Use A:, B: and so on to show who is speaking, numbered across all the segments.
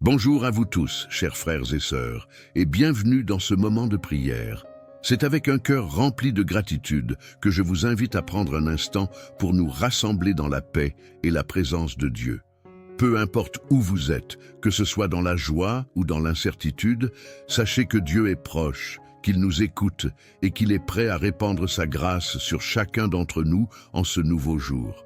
A: Bonjour à vous tous, chers frères et sœurs, et bienvenue dans ce moment de prière. C'est avec un cœur rempli de gratitude que je vous invite à prendre un instant pour nous rassembler dans la paix et la présence de Dieu. Peu importe où vous êtes, que ce soit dans la joie ou dans l'incertitude, sachez que Dieu est proche, qu'il nous écoute et qu'il est prêt à répandre sa grâce sur chacun d'entre nous en ce nouveau jour.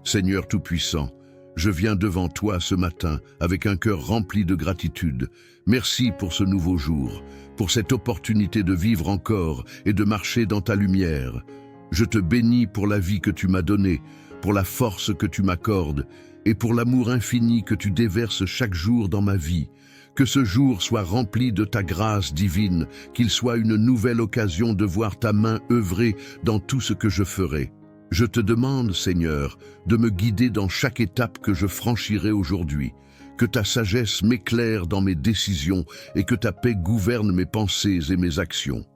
A: Seigneur Tout-Puissant, je viens devant toi ce matin avec un cœur rempli de gratitude. Merci pour ce nouveau jour, pour cette opportunité de vivre encore et de marcher dans ta lumière. Je te bénis pour la vie que tu m'as donnée, pour la force que tu m'accordes et pour l'amour infini que tu déverses chaque jour dans ma vie. Que ce jour soit rempli de ta grâce divine, qu'il soit une nouvelle occasion de voir ta main œuvrer dans tout ce que je ferai. Je te demande, Seigneur, de me guider dans chaque étape que je franchirai aujourd'hui, que ta sagesse m'éclaire dans mes décisions et que ta paix gouverne mes pensées et mes actions.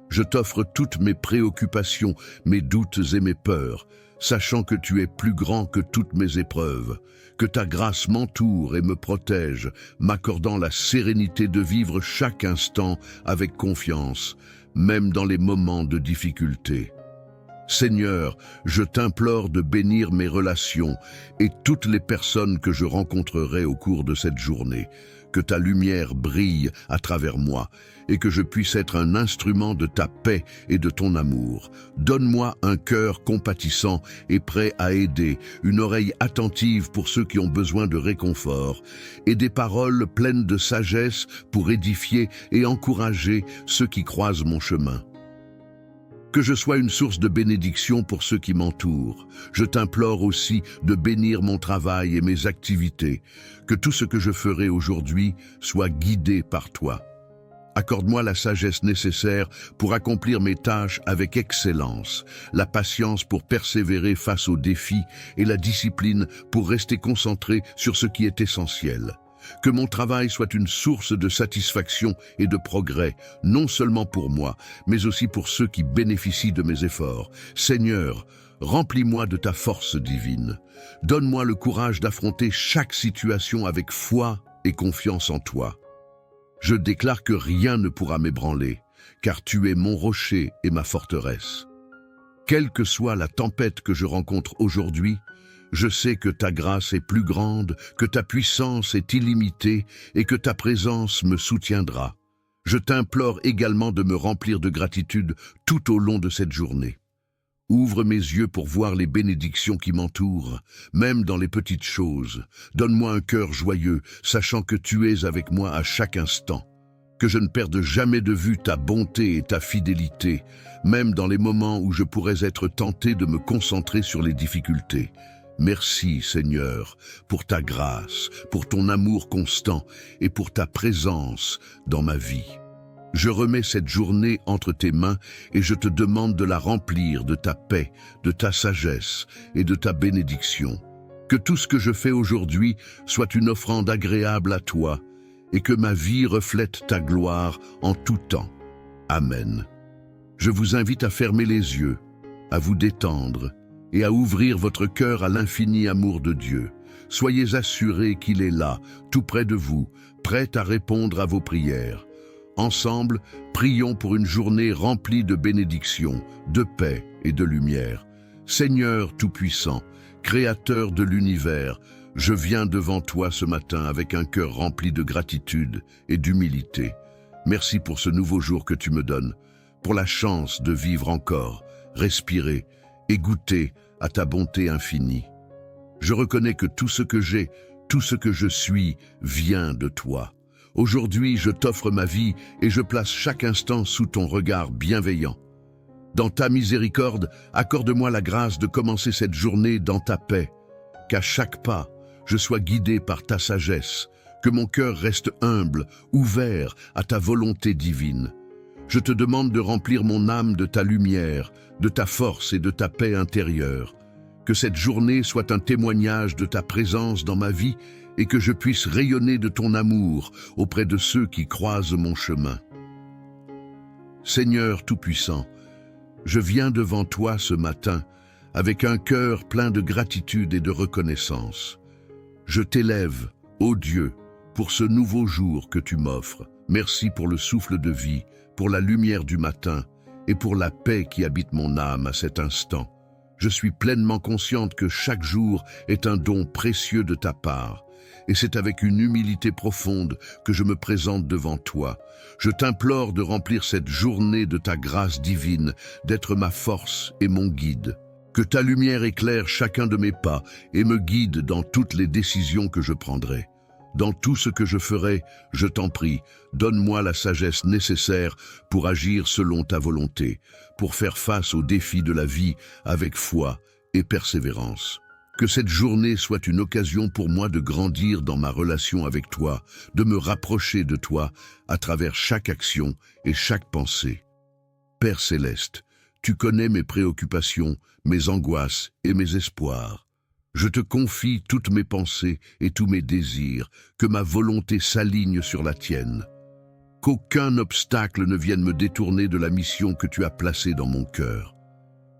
A: Je t'offre toutes mes préoccupations, mes doutes et mes peurs, sachant que tu es plus grand que toutes mes épreuves, que ta grâce m'entoure et me protège, m'accordant la sérénité de vivre chaque instant avec confiance, même dans les moments de difficulté. Seigneur, je t'implore de bénir mes relations et toutes les personnes que je rencontrerai au cours de cette journée, que ta lumière brille à travers moi et que je puisse être un instrument de ta paix et de ton amour. Donne-moi un cœur compatissant et prêt à aider, une oreille attentive pour ceux qui ont besoin de réconfort et des paroles pleines de sagesse pour édifier et encourager ceux qui croisent mon chemin. Que je sois une source de bénédiction pour ceux qui m'entourent. Je t'implore aussi de bénir mon travail et mes activités, que tout ce que je ferai aujourd'hui soit guidé par toi. Accorde-moi la sagesse nécessaire pour accomplir mes tâches avec excellence, la patience pour persévérer face aux défis et la discipline pour rester concentré sur ce qui est essentiel. Que mon travail soit une source de satisfaction et de progrès, non seulement pour moi, mais aussi pour ceux qui bénéficient de mes efforts. Seigneur, remplis-moi de ta force divine. Donne-moi le courage d'affronter chaque situation avec foi et confiance en toi. Je déclare que rien ne pourra m'ébranler, car tu es mon rocher et ma forteresse. Quelle que soit la tempête que je rencontre aujourd'hui, je sais que ta grâce est plus grande, que ta puissance est illimitée et que ta présence me soutiendra. Je t'implore également de me remplir de gratitude tout au long de cette journée. Ouvre mes yeux pour voir les bénédictions qui m'entourent, même dans les petites choses. Donne-moi un cœur joyeux, sachant que tu es avec moi à chaque instant. Que je ne perde jamais de vue ta bonté et ta fidélité, même dans les moments où je pourrais être tenté de me concentrer sur les difficultés. Merci, Seigneur, pour ta grâce, pour ton amour constant et pour ta présence dans ma vie. Je remets cette journée entre tes mains et je te demande de la remplir de ta paix, de ta sagesse et de ta bénédiction. Que tout ce que je fais aujourd'hui soit une offrande agréable à toi et que ma vie reflète ta gloire en tout temps. Amen. Je vous invite à fermer les yeux, à vous détendre et à ouvrir votre cœur à l'infini amour de Dieu. Soyez assurés qu'il est là, tout près de vous, prêt à répondre à vos prières. Ensemble, prions pour une journée remplie de bénédictions, de paix et de lumière. Seigneur Tout-Puissant, Créateur de l'univers, je viens devant toi ce matin avec un cœur rempli de gratitude et d'humilité. Merci pour ce nouveau jour que tu me donnes, pour la chance de vivre encore, respirer et goûter à ta bonté infinie. Je reconnais que tout ce que j'ai, tout ce que je suis, vient de toi. Aujourd'hui, je t'offre ma vie et je place chaque instant sous ton regard bienveillant. Dans ta miséricorde, accorde-moi la grâce de commencer cette journée dans ta paix. Qu'à chaque pas, je sois guidé par ta sagesse, que mon cœur reste humble, ouvert à ta volonté divine. Je te demande de remplir mon âme de ta lumière, de ta force et de ta paix intérieure. Que cette journée soit un témoignage de ta présence dans ma vie et que je puisse rayonner de ton amour auprès de ceux qui croisent mon chemin. Seigneur Tout-Puissant, je viens devant toi ce matin avec un cœur plein de gratitude et de reconnaissance. Je t'élève, ô Dieu, pour ce nouveau jour que tu m'offres. Merci pour le souffle de vie, pour la lumière du matin et pour la paix qui habite mon âme à cet instant. Je suis pleinement consciente que chaque jour est un don précieux de ta part. Et c'est avec une humilité profonde que je me présente devant toi. Je t'implore de remplir cette journée de ta grâce divine, d'être ma force et mon guide. Que ta lumière éclaire chacun de mes pas et me guide dans toutes les décisions que je prendrai. Dans tout ce que je ferai, je t'en prie, donne-moi la sagesse nécessaire pour agir selon ta volonté, pour faire face aux défis de la vie avec foi et persévérance. Que cette journée soit une occasion pour moi de grandir dans ma relation avec toi, de me rapprocher de toi à travers chaque action et chaque pensée. Père céleste, tu connais mes préoccupations, mes angoisses et mes espoirs. Je te confie toutes mes pensées et tous mes désirs, que ma volonté s'aligne sur la tienne. Qu'aucun obstacle ne vienne me détourner de la mission que tu as placée dans mon cœur.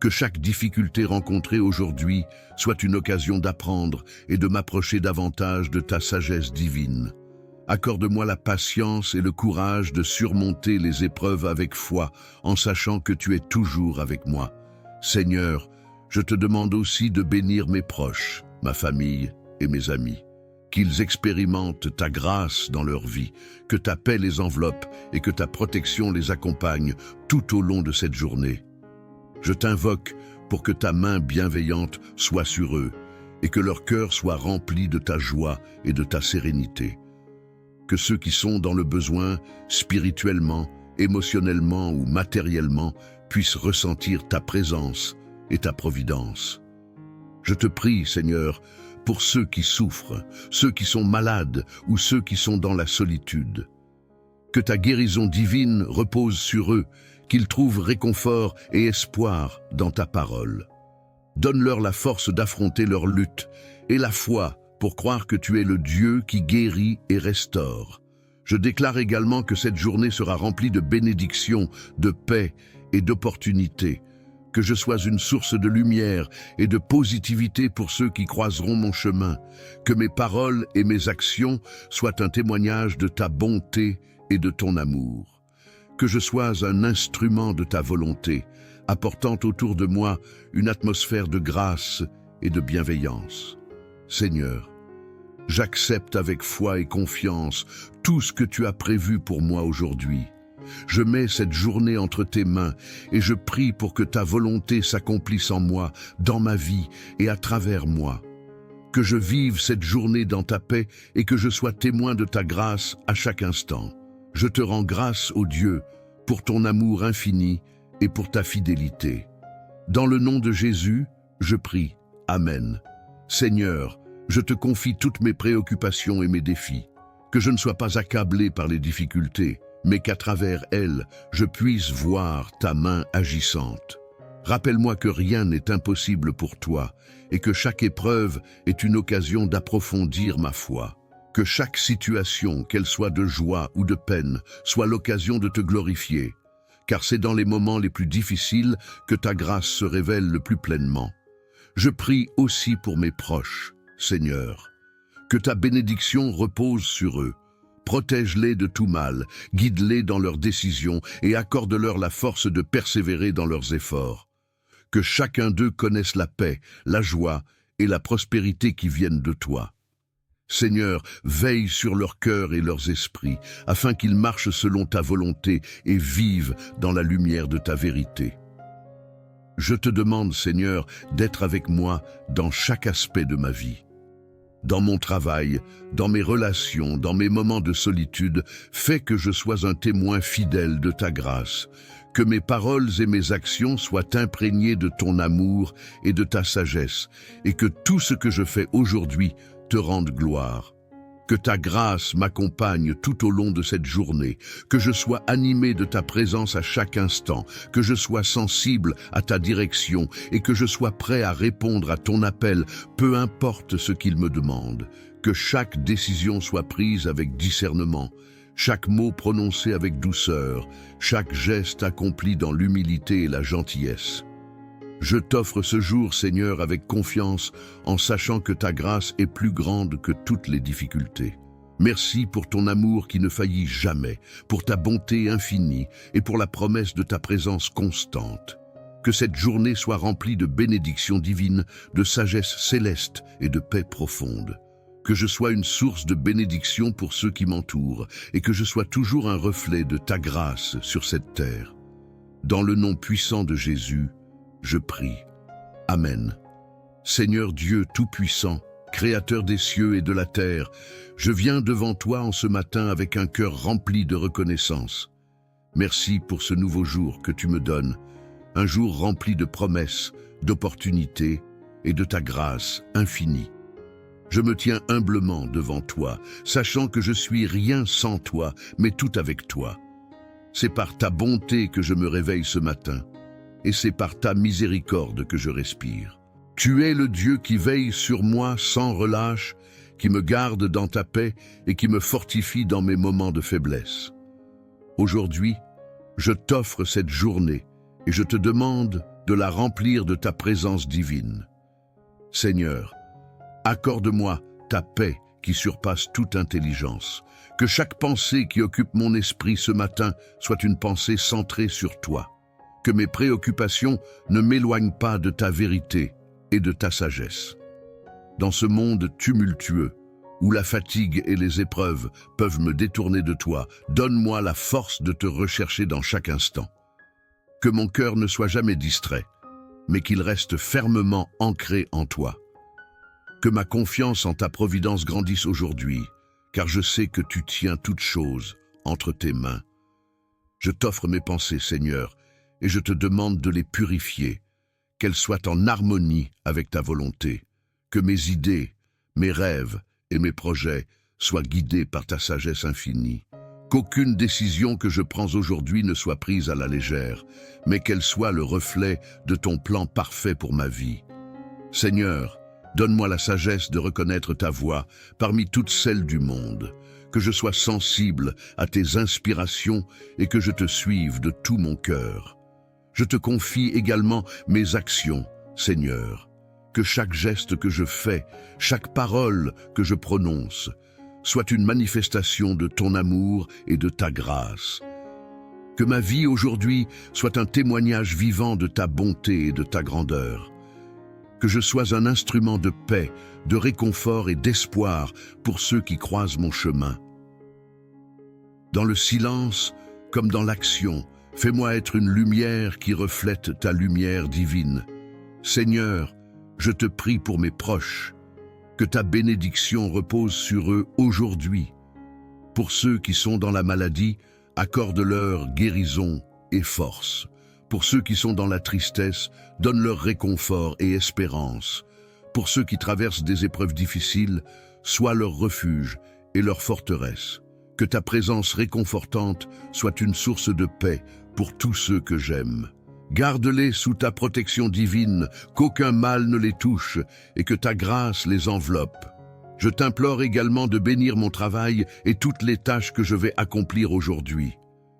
A: Que chaque difficulté rencontrée aujourd'hui soit une occasion d'apprendre et de m'approcher davantage de ta sagesse divine. Accorde-moi la patience et le courage de surmonter les épreuves avec foi, en sachant que tu es toujours avec moi. Seigneur, je te demande aussi de bénir mes proches, ma famille et mes amis. Qu'ils expérimentent ta grâce dans leur vie, que ta paix les enveloppe et que ta protection les accompagne tout au long de cette journée. Je t'invoque pour que ta main bienveillante soit sur eux et que leur cœur soit rempli de ta joie et de ta sérénité. Que ceux qui sont dans le besoin, spirituellement, émotionnellement ou matériellement, puissent ressentir ta présence et ta providence. Je te prie, Seigneur, pour ceux qui souffrent, ceux qui sont malades ou ceux qui sont dans la solitude. Que ta guérison divine repose sur eux, qu'ils trouvent réconfort et espoir dans ta parole. Donne-leur la force d'affronter leur lutte et la foi pour croire que tu es le Dieu qui guérit et restaure. Je déclare également que cette journée sera remplie de bénédictions, de paix et d'opportunités, que je sois une source de lumière et de positivité pour ceux qui croiseront mon chemin, que mes paroles et mes actions soient un témoignage de ta bonté et de ton amour, que je sois un instrument de ta volonté, apportant autour de moi une atmosphère de grâce et de bienveillance. Seigneur, j'accepte avec foi et confiance tout ce que tu as prévu pour moi aujourd'hui. Je mets cette journée entre tes mains et je prie pour que ta volonté s'accomplisse en moi, dans ma vie et à travers moi. Que je vive cette journée dans ta paix et que je sois témoin de ta grâce à chaque instant. Je te rends grâce, ô Dieu, pour ton amour infini et pour ta fidélité. Dans le nom de Jésus, je prie. Amen. Seigneur, je te confie toutes mes préoccupations et mes défis. Que je ne sois pas accablé par les difficultés, mais qu'à travers elles, je puisse voir ta main agissante. Rappelle-moi que rien n'est impossible pour toi et que chaque épreuve est une occasion d'approfondir ma foi. Que chaque situation, qu'elle soit de joie ou de peine, soit l'occasion de te glorifier, car c'est dans les moments les plus difficiles que ta grâce se révèle le plus pleinement. Je prie aussi pour mes proches, Seigneur. Que ta bénédiction repose sur eux. Protège-les de tout mal, guide-les dans leurs décisions et accorde-leur la force de persévérer dans leurs efforts. Que chacun d'eux connaisse la paix, la joie et la prospérité qui viennent de toi. Seigneur, veille sur leurs cœurs et leurs esprits, afin qu'ils marchent selon ta volonté et vivent dans la lumière de ta vérité. Je te demande, Seigneur, d'être avec moi dans chaque aspect de ma vie. Dans mon travail, dans mes relations, dans mes moments de solitude, fais que je sois un témoin fidèle de ta grâce, que mes paroles et mes actions soient imprégnées de ton amour et de ta sagesse, et que tout ce que je fais aujourd'hui te rende gloire. Que ta grâce m'accompagne tout au long de cette journée, que je sois animé de ta présence à chaque instant, que je sois sensible à ta direction et que je sois prêt à répondre à ton appel, peu importe ce qu'il me demande. Que chaque décision soit prise avec discernement, chaque mot prononcé avec douceur, chaque geste accompli dans l'humilité et la gentillesse. Je t'offre ce jour, Seigneur, avec confiance, en sachant que ta grâce est plus grande que toutes les difficultés. Merci pour ton amour qui ne faillit jamais, pour ta bonté infinie et pour la promesse de ta présence constante. Que cette journée soit remplie de bénédictions divines, de sagesse céleste et de paix profonde. Que je sois une source de bénédiction pour ceux qui m'entourent et que je sois toujours un reflet de ta grâce sur cette terre. Dans le nom puissant de Jésus, je prie. Amen. Seigneur Dieu Tout-Puissant, Créateur des cieux et de la terre, je viens devant toi en ce matin avec un cœur rempli de reconnaissance. Merci pour ce nouveau jour que tu me donnes, un jour rempli de promesses, d'opportunités et de ta grâce infinie. Je me tiens humblement devant toi, sachant que je suis rien sans toi, mais tout avec toi. C'est par ta bonté que je me réveille ce matin, et c'est par ta miséricorde que je respire. Tu es le Dieu qui veille sur moi sans relâche, qui me garde dans ta paix et qui me fortifie dans mes moments de faiblesse. Aujourd'hui, je t'offre cette journée et je te demande de la remplir de ta présence divine. Seigneur, accorde-moi ta paix qui surpasse toute intelligence. Que chaque pensée qui occupe mon esprit ce matin soit une pensée centrée sur toi. Que mes préoccupations ne m'éloignent pas de ta vérité et de ta sagesse. Dans ce monde tumultueux, où la fatigue et les épreuves peuvent me détourner de toi, donne-moi la force de te rechercher dans chaque instant. Que mon cœur ne soit jamais distrait, mais qu'il reste fermement ancré en toi. Que ma confiance en ta providence grandisse aujourd'hui, car je sais que tu tiens toutes choses entre tes mains. Je t'offre mes pensées, Seigneur, et je te demande de les purifier, qu'elles soient en harmonie avec ta volonté. Que mes idées, mes rêves et mes projets soient guidés par ta sagesse infinie. Qu'aucune décision que je prends aujourd'hui ne soit prise à la légère, mais qu'elle soit le reflet de ton plan parfait pour ma vie. Seigneur, donne-moi la sagesse de reconnaître ta voix parmi toutes celles du monde, que je sois sensible à tes inspirations et que je te suive de tout mon cœur. Je te confie également mes actions, Seigneur. Que chaque geste que je fais, chaque parole que je prononce, soit une manifestation de ton amour et de ta grâce. Que ma vie aujourd'hui soit un témoignage vivant de ta bonté et de ta grandeur. Que je sois un instrument de paix, de réconfort et d'espoir pour ceux qui croisent mon chemin. Dans le silence, comme dans l'action, fais-moi être une lumière qui reflète ta lumière divine. Seigneur, je te prie pour mes proches, que ta bénédiction repose sur eux aujourd'hui. Pour ceux qui sont dans la maladie, accorde-leur guérison et force. Pour ceux qui sont dans la tristesse, donne-leur réconfort et espérance. Pour ceux qui traversent des épreuves difficiles, sois leur refuge et leur forteresse. Que ta présence réconfortante soit une source de paix pour tous ceux que j'aime. Garde-les sous ta protection divine, qu'aucun mal ne les touche et que ta grâce les enveloppe. Je t'implore également de bénir mon travail et toutes les tâches que je vais accomplir aujourd'hui.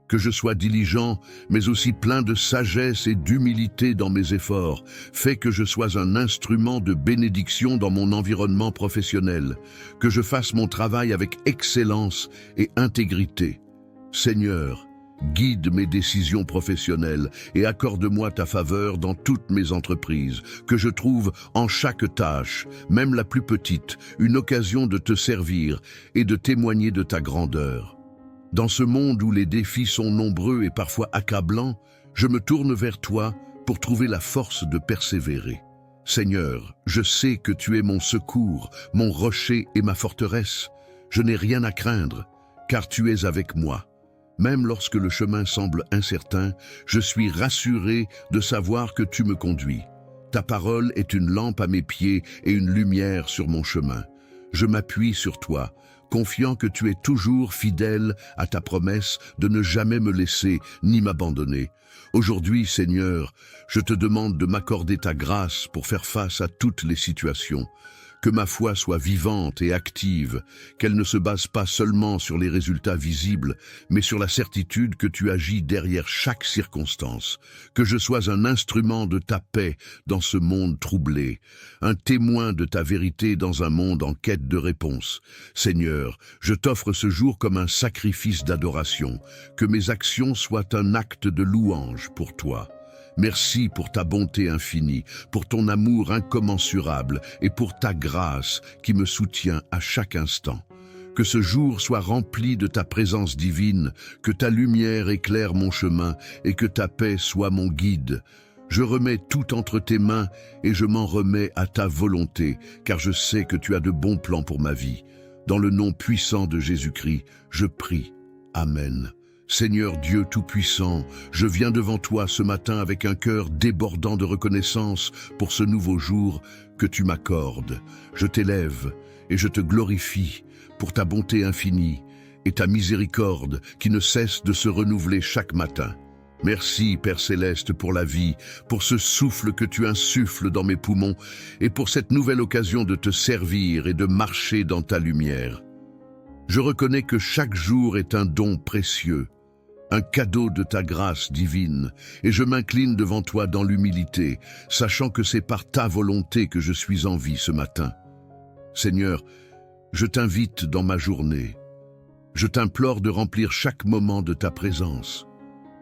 A: Que je sois diligent, mais aussi plein de sagesse et d'humilité dans mes efforts. Fais que je sois un instrument de bénédiction dans mon environnement professionnel. Que je fasse mon travail avec excellence et intégrité. Seigneur, guide mes décisions professionnelles et accorde-moi ta faveur dans toutes mes entreprises, que je trouve en chaque tâche, même la plus petite, une occasion de te servir et de témoigner de ta grandeur. Dans ce monde où les défis sont nombreux et parfois accablants, je me tourne vers toi pour trouver la force de persévérer. Seigneur, je sais que tu es mon secours, mon rocher et ma forteresse. Je n'ai rien à craindre, car tu es avec moi. Même lorsque le chemin semble incertain, je suis rassuré de savoir que tu me conduis. Ta parole est une lampe à mes pieds et une lumière sur mon chemin. Je m'appuie sur toi, confiant que tu es toujours fidèle à ta promesse de ne jamais me laisser ni m'abandonner. Aujourd'hui, Seigneur, je te demande de m'accorder ta grâce pour faire face à toutes les situations. Que ma foi soit vivante et active, qu'elle ne se base pas seulement sur les résultats visibles, mais sur la certitude que tu agis derrière chaque circonstance. Que je sois un instrument de ta paix dans ce monde troublé, un témoin de ta vérité dans un monde en quête de réponse. Seigneur, je t'offre ce jour comme un sacrifice d'adoration, que mes actions soient un acte de louange pour toi. Merci pour ta bonté infinie, pour ton amour incommensurable et pour ta grâce qui me soutient à chaque instant. Que ce jour soit rempli de ta présence divine, que ta lumière éclaire mon chemin et que ta paix soit mon guide. Je remets tout entre tes mains et je m'en remets à ta volonté, car je sais que tu as de bons plans pour ma vie. Dans le nom puissant de Jésus-Christ, je prie. Amen. Seigneur Dieu Tout-Puissant, je viens devant toi ce matin avec un cœur débordant de reconnaissance pour ce nouveau jour que tu m'accordes. Je t'élève et je te glorifie pour ta bonté infinie et ta miséricorde qui ne cesse de se renouveler chaque matin. Merci, Père Céleste, pour la vie, pour ce souffle que tu insuffles dans mes poumons et pour cette nouvelle occasion de te servir et de marcher dans ta lumière. Je reconnais que chaque jour est un don précieux, un cadeau de ta grâce divine, et je m'incline devant toi dans l'humilité, sachant que c'est par ta volonté que je suis en vie ce matin. Seigneur, je t'invite dans ma journée. Je t'implore de remplir chaque moment de ta présence.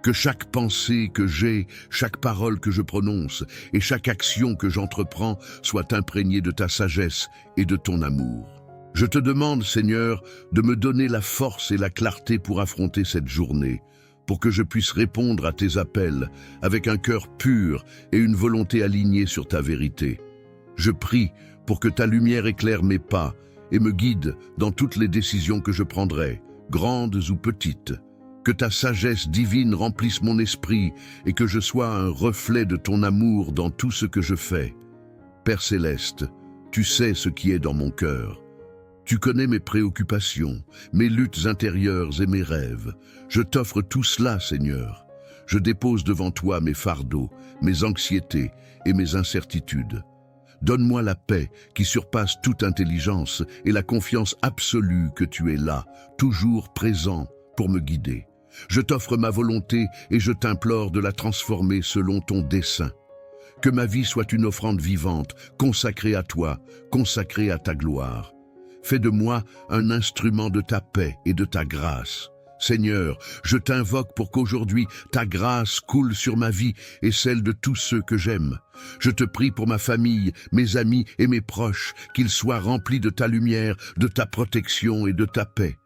A: Que chaque pensée que j'ai, chaque parole que je prononce et chaque action que j'entreprends soit imprégnée de ta sagesse et de ton amour. Je te demande, Seigneur, de me donner la force et la clarté pour affronter cette journée, pour que je puisse répondre à tes appels avec un cœur pur et une volonté alignée sur ta vérité. Je prie pour que ta lumière éclaire mes pas et me guide dans toutes les décisions que je prendrai, grandes ou petites. Que ta sagesse divine remplisse mon esprit et que je sois un reflet de ton amour dans tout ce que je fais. Père Céleste, tu sais ce qui est dans mon cœur. Tu connais mes préoccupations, mes luttes intérieures et mes rêves. Je t'offre tout cela, Seigneur. Je dépose devant toi mes fardeaux, mes anxiétés et mes incertitudes. Donne-moi la paix qui surpasse toute intelligence et la confiance absolue que tu es là, toujours présent pour me guider. Je t'offre ma volonté et je t'implore de la transformer selon ton dessein. Que ma vie soit une offrande vivante, consacrée à toi, consacrée à ta gloire. Fais de moi un instrument de ta paix et de ta grâce. Seigneur, je t'invoque pour qu'aujourd'hui ta grâce coule sur ma vie et celle de tous ceux que j'aime. Je te prie pour ma famille, mes amis et mes proches, qu'ils soient remplis de ta lumière, de ta protection et de ta paix.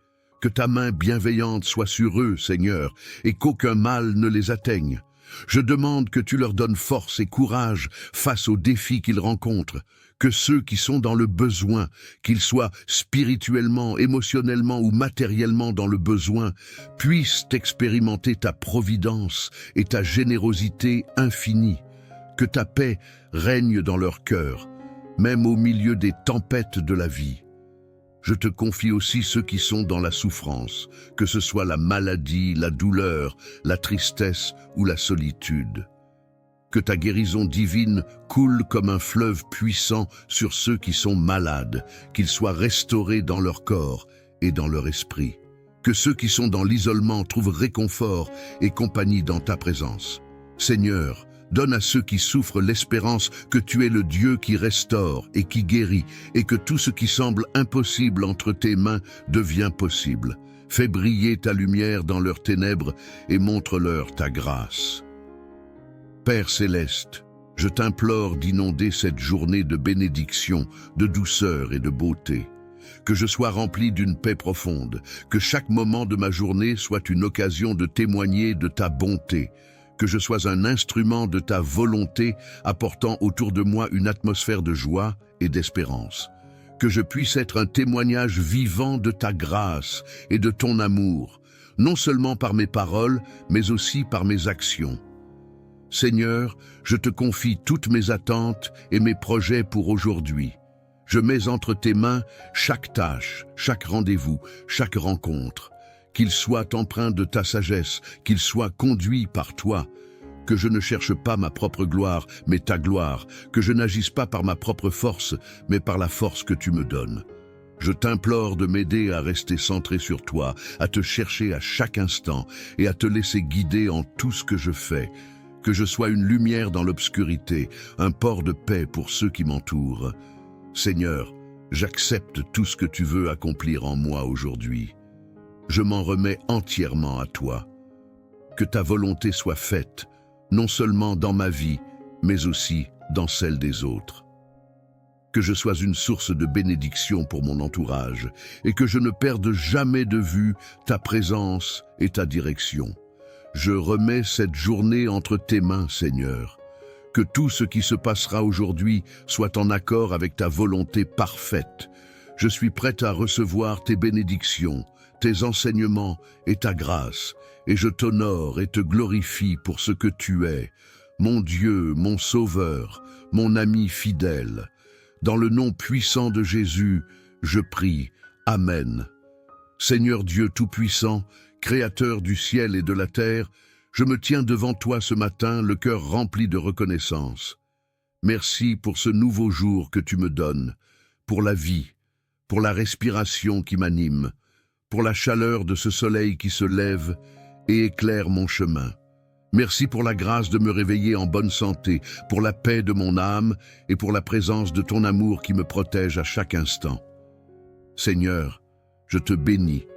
A: Que ta main bienveillante soit sur eux, Seigneur, et qu'aucun mal ne les atteigne. Je demande que tu leur donnes force et courage face aux défis qu'ils rencontrent. Que ceux qui sont dans le besoin, qu'ils soient spirituellement, émotionnellement ou matériellement dans le besoin, puissent expérimenter ta providence et ta générosité infinie. Que ta paix règne dans leur cœur, même au milieu des tempêtes de la vie. Je te confie aussi ceux qui sont dans la souffrance, que ce soit la maladie, la douleur, la tristesse ou la solitude. Que ta guérison divine coule comme un fleuve puissant sur ceux qui sont malades, qu'ils soient restaurés dans leur corps et dans leur esprit. Que ceux qui sont dans l'isolement trouvent réconfort et compagnie dans ta présence. Seigneur, donne à ceux qui souffrent l'espérance que tu es le Dieu qui restaure et qui guérit, et que tout ce qui semble impossible entre tes mains devient possible. Fais briller ta lumière dans leurs ténèbres et montre-leur ta grâce. Père Céleste, je t'implore d'inonder cette journée de bénédiction, de douceur et de beauté. Que je sois rempli d'une paix profonde, que chaque moment de ma journée soit une occasion de témoigner de ta bonté, que je sois un instrument de ta volonté apportant autour de moi une atmosphère de joie et d'espérance. Que je puisse être un témoignage vivant de ta grâce et de ton amour, non seulement par mes paroles, mais aussi par mes actions. Seigneur, je te confie toutes mes attentes et mes projets pour aujourd'hui. Je mets entre tes mains chaque tâche, chaque rendez-vous, chaque rencontre. Qu'il soit empreint de ta sagesse, qu'il soit conduit par toi, que je ne cherche pas ma propre gloire, mais ta gloire, que je n'agisse pas par ma propre force, mais par la force que tu me donnes. Je t'implore de m'aider à rester centré sur toi, à te chercher à chaque instant et à te laisser guider en tout ce que je fais, que je sois une lumière dans l'obscurité, un port de paix pour ceux qui m'entourent. Seigneur, j'accepte tout ce que tu veux accomplir en moi aujourd'hui. Je m'en remets entièrement à toi. Que ta volonté soit faite, non seulement dans ma vie, mais aussi dans celle des autres. Que je sois une source de bénédiction pour mon entourage et que je ne perde jamais de vue ta présence et ta direction. Je remets cette journée entre tes mains, Seigneur. Que tout ce qui se passera aujourd'hui soit en accord avec ta volonté parfaite. Je suis prête à recevoir tes bénédictions, tes enseignements et ta grâce, et je t'honore et te glorifie pour ce que tu es, mon Dieu, mon Sauveur, mon ami fidèle. Dans le nom puissant de Jésus, je prie. Amen. Seigneur Dieu Tout-Puissant, Créateur du ciel et de la terre, je me tiens devant toi ce matin, le cœur rempli de reconnaissance. Merci pour ce nouveau jour que tu me donnes, pour la vie, pour la respiration qui m'anime, pour la chaleur de ce soleil qui se lève et éclaire mon chemin. Merci pour la grâce de me réveiller en bonne santé, pour la paix de mon âme et pour la présence de ton amour qui me protège à chaque instant. Seigneur, je te bénis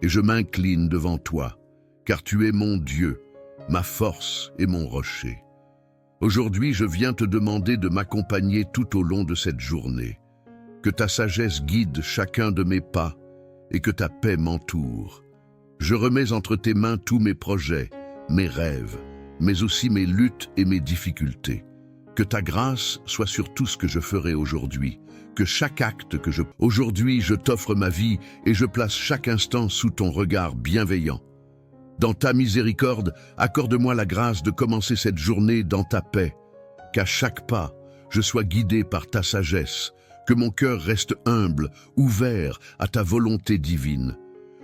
A: et je m'incline devant toi, car tu es mon Dieu, ma force et mon rocher. Aujourd'hui, je viens te demander de m'accompagner tout au long de cette journée. Que ta sagesse guide chacun de mes pas et que ta paix m'entoure. Je remets entre tes mains tous mes projets, mes rêves, mais aussi mes luttes et mes difficultés. Que ta grâce soit sur tout ce que je ferai aujourd'hui, que chaque acte que je... Aujourd'hui, je t'offre ma vie et je place chaque instant sous ton regard bienveillant. Dans ta miséricorde, accorde-moi la grâce de commencer cette journée dans ta paix, qu'à chaque pas, je sois guidé par ta sagesse, que mon cœur reste humble, ouvert à ta volonté divine.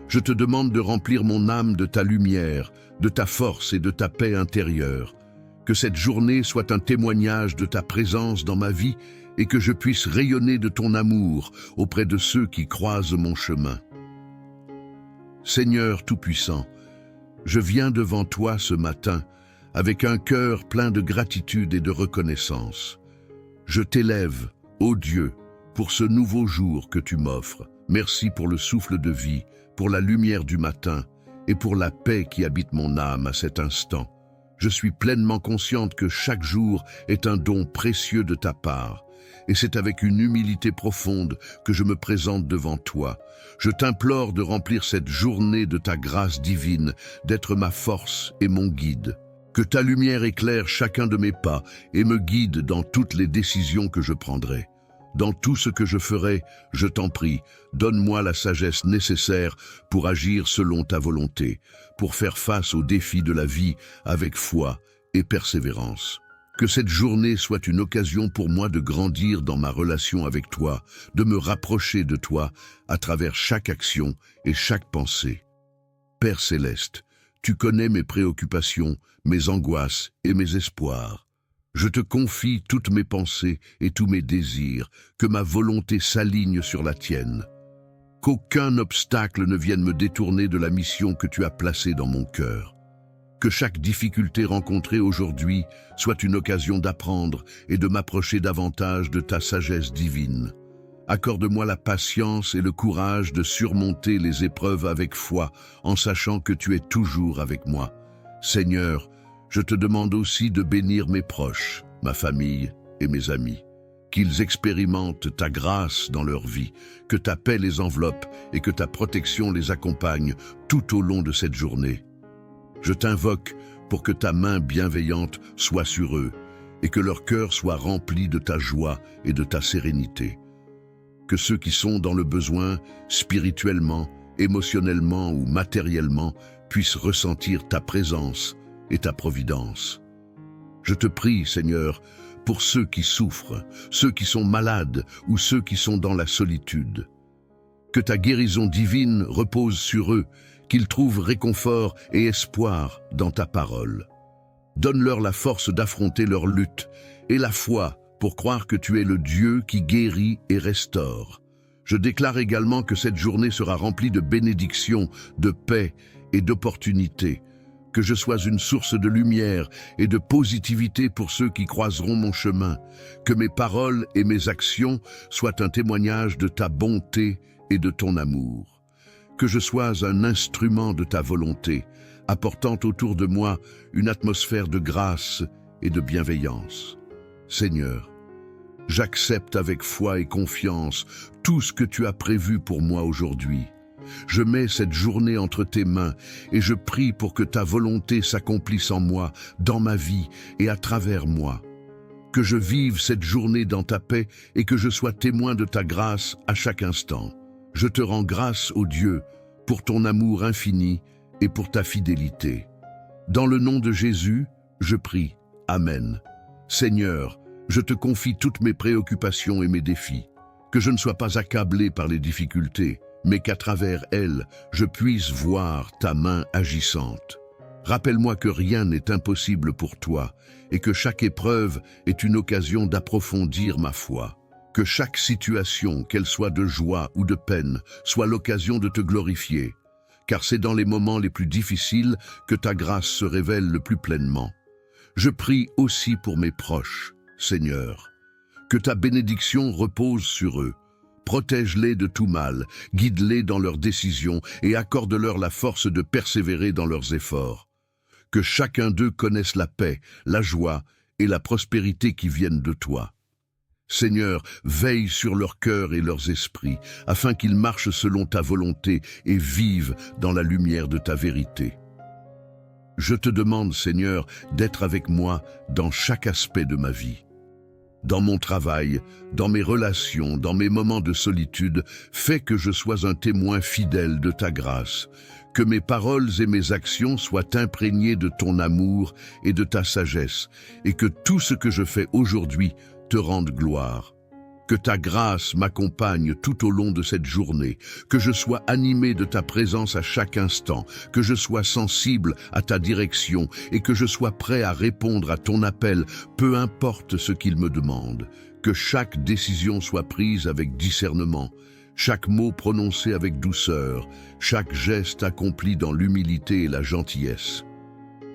A: Je te demande de remplir mon âme de ta lumière, de ta force et de ta paix intérieure. Que cette journée soit un témoignage de ta présence dans ma vie et que je puisse rayonner de ton amour auprès de ceux qui croisent mon chemin. Seigneur Tout-Puissant, je viens devant toi ce matin avec un cœur plein de gratitude et de reconnaissance. Je t'élève, ô Dieu, pour ce nouveau jour que tu m'offres. Merci pour le souffle de vie, pour la lumière du matin et pour la paix qui habite mon âme à cet instant. Je suis pleinement consciente que chaque jour est un don précieux de ta part, et c'est avec une humilité profonde que je me présente devant toi. Je t'implore de remplir cette journée de ta grâce divine, d'être ma force et mon guide. Que ta lumière éclaire chacun de mes pas et me guide dans toutes les décisions que je prendrai. Dans tout ce que je ferai, je t'en prie, donne-moi la sagesse nécessaire pour agir selon ta volonté, pour faire face aux défis de la vie avec foi et persévérance. Que cette journée soit une occasion pour moi de grandir dans ma relation avec toi, de me rapprocher de toi à travers chaque action et chaque pensée. Père céleste, tu connais mes préoccupations, mes angoisses et mes espoirs. Je te confie toutes mes pensées et tous mes désirs, que ma volonté s'aligne sur la tienne. Qu'aucun obstacle ne vienne me détourner de la mission que tu as placée dans mon cœur. Que chaque difficulté rencontrée aujourd'hui soit une occasion d'apprendre et de m'approcher davantage de ta sagesse divine. Accorde-moi la patience et le courage de surmonter les épreuves avec foi, en sachant que tu es toujours avec moi. Seigneur, je te demande aussi de bénir mes proches, ma famille et mes amis. Qu'ils expérimentent ta grâce dans leur vie, que ta paix les enveloppe et que ta protection les accompagne tout au long de cette journée. Je t'invoque pour que ta main bienveillante soit sur eux et que leur cœur soit rempli de ta joie et de ta sérénité. Que ceux qui sont dans le besoin, spirituellement, émotionnellement ou matériellement, puissent ressentir ta présence et ta providence. Je te prie, Seigneur, pour ceux qui souffrent, ceux qui sont malades ou ceux qui sont dans la solitude. Que ta guérison divine repose sur eux, qu'ils trouvent réconfort et espoir dans ta parole. Donne-leur la force d'affronter leur lutte et la foi pour croire que tu es le Dieu qui guérit et restaure. Je déclare également que cette journée sera remplie de bénédictions, de paix et d'opportunités. Que je sois une source de lumière et de positivité pour ceux qui croiseront mon chemin. Que mes paroles et mes actions soient un témoignage de ta bonté et de ton amour. Que je sois un instrument de ta volonté, apportant autour de moi une atmosphère de grâce et de bienveillance. Seigneur, j'accepte avec foi et confiance tout ce que tu as prévu pour moi aujourd'hui. Je mets cette journée entre tes mains et je prie pour que ta volonté s'accomplisse en moi, dans ma vie et à travers moi. Que je vive cette journée dans ta paix et que je sois témoin de ta grâce à chaque instant. Je te rends grâce, ô Dieu, pour ton amour infini et pour ta fidélité. Dans le nom de Jésus, je prie. Amen. Seigneur, je te confie toutes mes préoccupations et mes défis. Que je ne sois pas accablé par les difficultés, mais qu'à travers elles, je puisse voir ta main agissante. Rappelle-moi que rien n'est impossible pour toi et que chaque épreuve est une occasion d'approfondir ma foi. Que chaque situation, qu'elle soit de joie ou de peine, soit l'occasion de te glorifier, car c'est dans les moments les plus difficiles que ta grâce se révèle le plus pleinement. Je prie aussi pour mes proches, Seigneur. Que ta bénédiction repose sur eux. Protège-les de tout mal, guide-les dans leurs décisions et accorde-leur la force de persévérer dans leurs efforts. Que chacun d'eux connaisse la paix, la joie et la prospérité qui viennent de toi. Seigneur, veille sur leurs cœurs et leurs esprits, afin qu'ils marchent selon ta volonté et vivent dans la lumière de ta vérité. Je te demande, Seigneur, d'être avec moi dans chaque aspect de ma vie. Dans mon travail, dans mes relations, dans mes moments de solitude, fais que je sois un témoin fidèle de ta grâce, que mes paroles et mes actions soient imprégnées de ton amour et de ta sagesse, et que tout ce que je fais aujourd'hui te rende gloire. Que ta grâce m'accompagne tout au long de cette journée, que je sois animé de ta présence à chaque instant, que je sois sensible à ta direction et que je sois prêt à répondre à ton appel, peu importe ce qu'il me demande. Que chaque décision soit prise avec discernement, chaque mot prononcé avec douceur, chaque geste accompli dans l'humilité et la gentillesse.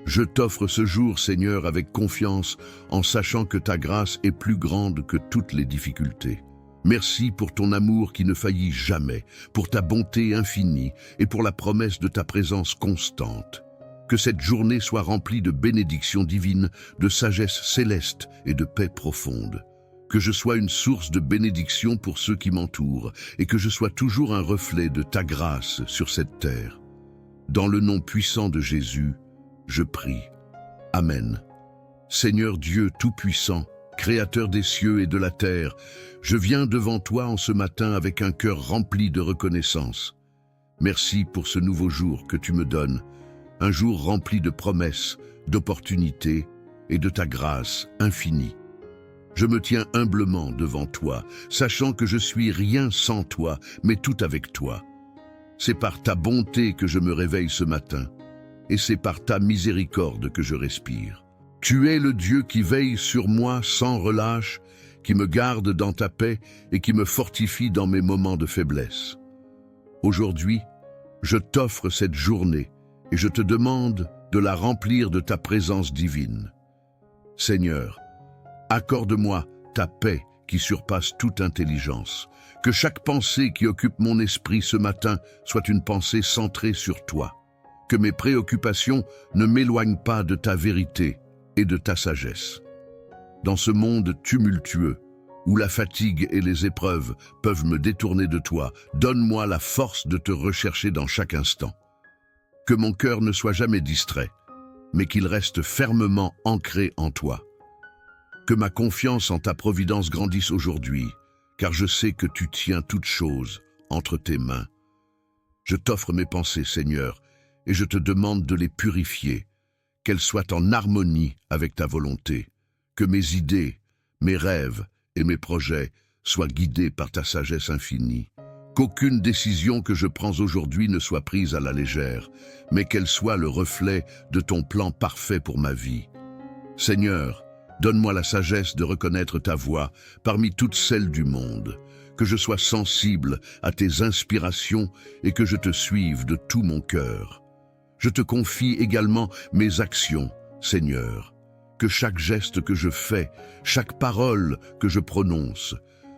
A: Je t'offre ce jour, Seigneur, avec confiance, en sachant que ta grâce est plus grande que toutes les difficultés. Merci pour ton amour qui ne faillit jamais, pour ta bonté infinie et pour la promesse de ta présence constante. Que cette journée soit remplie de bénédictions divines, de sagesse céleste et de paix profonde. Que je sois une source de bénédiction pour ceux qui m'entourent et que je sois toujours un reflet de ta grâce sur cette terre. Dans le nom puissant de Jésus, je prie. Amen. Seigneur Dieu Tout-Puissant, Créateur des cieux et de la terre, je viens devant toi en ce matin avec un cœur rempli de reconnaissance. Merci pour ce nouveau jour que tu me donnes, un jour rempli de promesses, d'opportunités et de ta grâce infinie. Je me tiens humblement devant toi, sachant que je suis rien sans toi, mais tout avec toi. C'est par ta bonté que je me réveille ce matin. Et c'est par ta miséricorde que je respire. Tu es le Dieu qui veille sur moi sans relâche, qui me garde dans ta paix et qui me fortifie dans mes moments de faiblesse. Aujourd'hui, je t'offre cette journée et je te demande de la remplir de ta présence divine. Seigneur, accorde-moi ta paix qui surpasse toute intelligence. Que chaque pensée qui occupe mon esprit ce matin soit une pensée centrée sur toi. Que mes préoccupations ne m'éloignent pas de ta vérité et de ta sagesse. Dans ce monde tumultueux, où la fatigue et les épreuves peuvent me détourner de toi, donne-moi la force de te rechercher dans chaque instant. Que mon cœur ne soit jamais distrait, mais qu'il reste fermement ancré en toi. Que ma confiance en ta providence grandisse aujourd'hui, car je sais que tu tiens toutes choses entre tes mains. Je t'offre mes pensées, Seigneur, et je te demande de les purifier, qu'elles soient en harmonie avec ta volonté, que mes idées, mes rêves et mes projets soient guidés par ta sagesse infinie, qu'aucune décision que je prends aujourd'hui ne soit prise à la légère, mais qu'elle soit le reflet de ton plan parfait pour ma vie. Seigneur, donne-moi la sagesse de reconnaître ta voix parmi toutes celles du monde, que je sois sensible à tes inspirations et que je te suive de tout mon cœur. Je te confie également mes actions, Seigneur, que chaque geste que je fais, chaque parole que je prononce,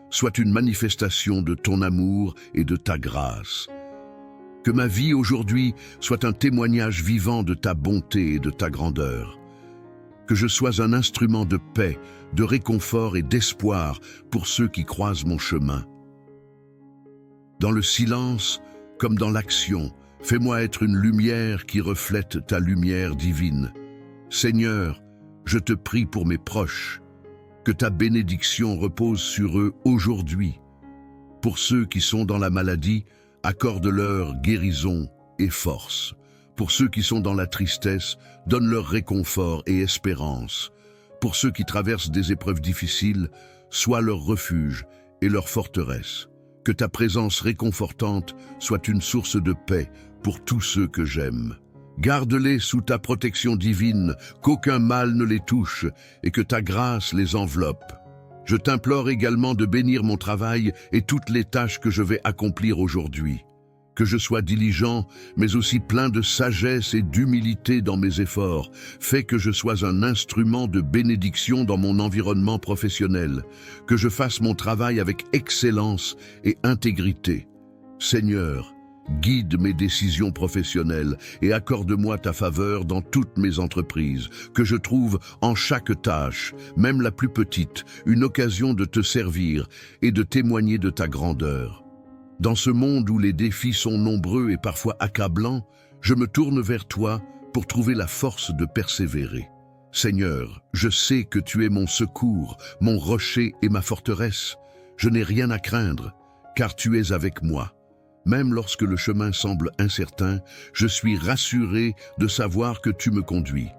A: soit une manifestation de ton amour et de ta grâce. Que ma vie aujourd'hui soit un témoignage vivant de ta bonté et de ta grandeur. Que je sois un instrument de paix, de réconfort et d'espoir pour ceux qui croisent mon chemin. Dans le silence, comme dans l'action, fais-moi être une lumière qui reflète ta lumière divine. Seigneur, je te prie pour mes proches, que ta bénédiction repose sur eux aujourd'hui. Pour ceux qui sont dans la maladie, accorde-leur guérison et force. Pour ceux qui sont dans la tristesse, donne-leur réconfort et espérance. Pour ceux qui traversent des épreuves difficiles, sois leur refuge et leur forteresse. Que ta présence réconfortante soit une source de paix pour tous ceux que j'aime. Garde-les sous ta protection divine, qu'aucun mal ne les touche et que ta grâce les enveloppe. Je t'implore également de bénir mon travail et toutes les tâches que je vais accomplir aujourd'hui. Que je sois diligent, mais aussi plein de sagesse et d'humilité dans mes efforts. Fais que je sois un instrument de bénédiction dans mon environnement professionnel. Que je fasse mon travail avec excellence et intégrité. Seigneur, guide mes décisions professionnelles et accorde-moi ta faveur dans toutes mes entreprises, que je trouve en chaque tâche, même la plus petite, une occasion de te servir et de témoigner de ta grandeur. Dans ce monde où les défis sont nombreux et parfois accablants, je me tourne vers toi pour trouver la force de persévérer. Seigneur, je sais que tu es mon secours, mon rocher et ma forteresse. Je n'ai rien à craindre, car tu es avec moi. Même lorsque le chemin semble incertain, je suis rassuré de savoir que tu me conduis.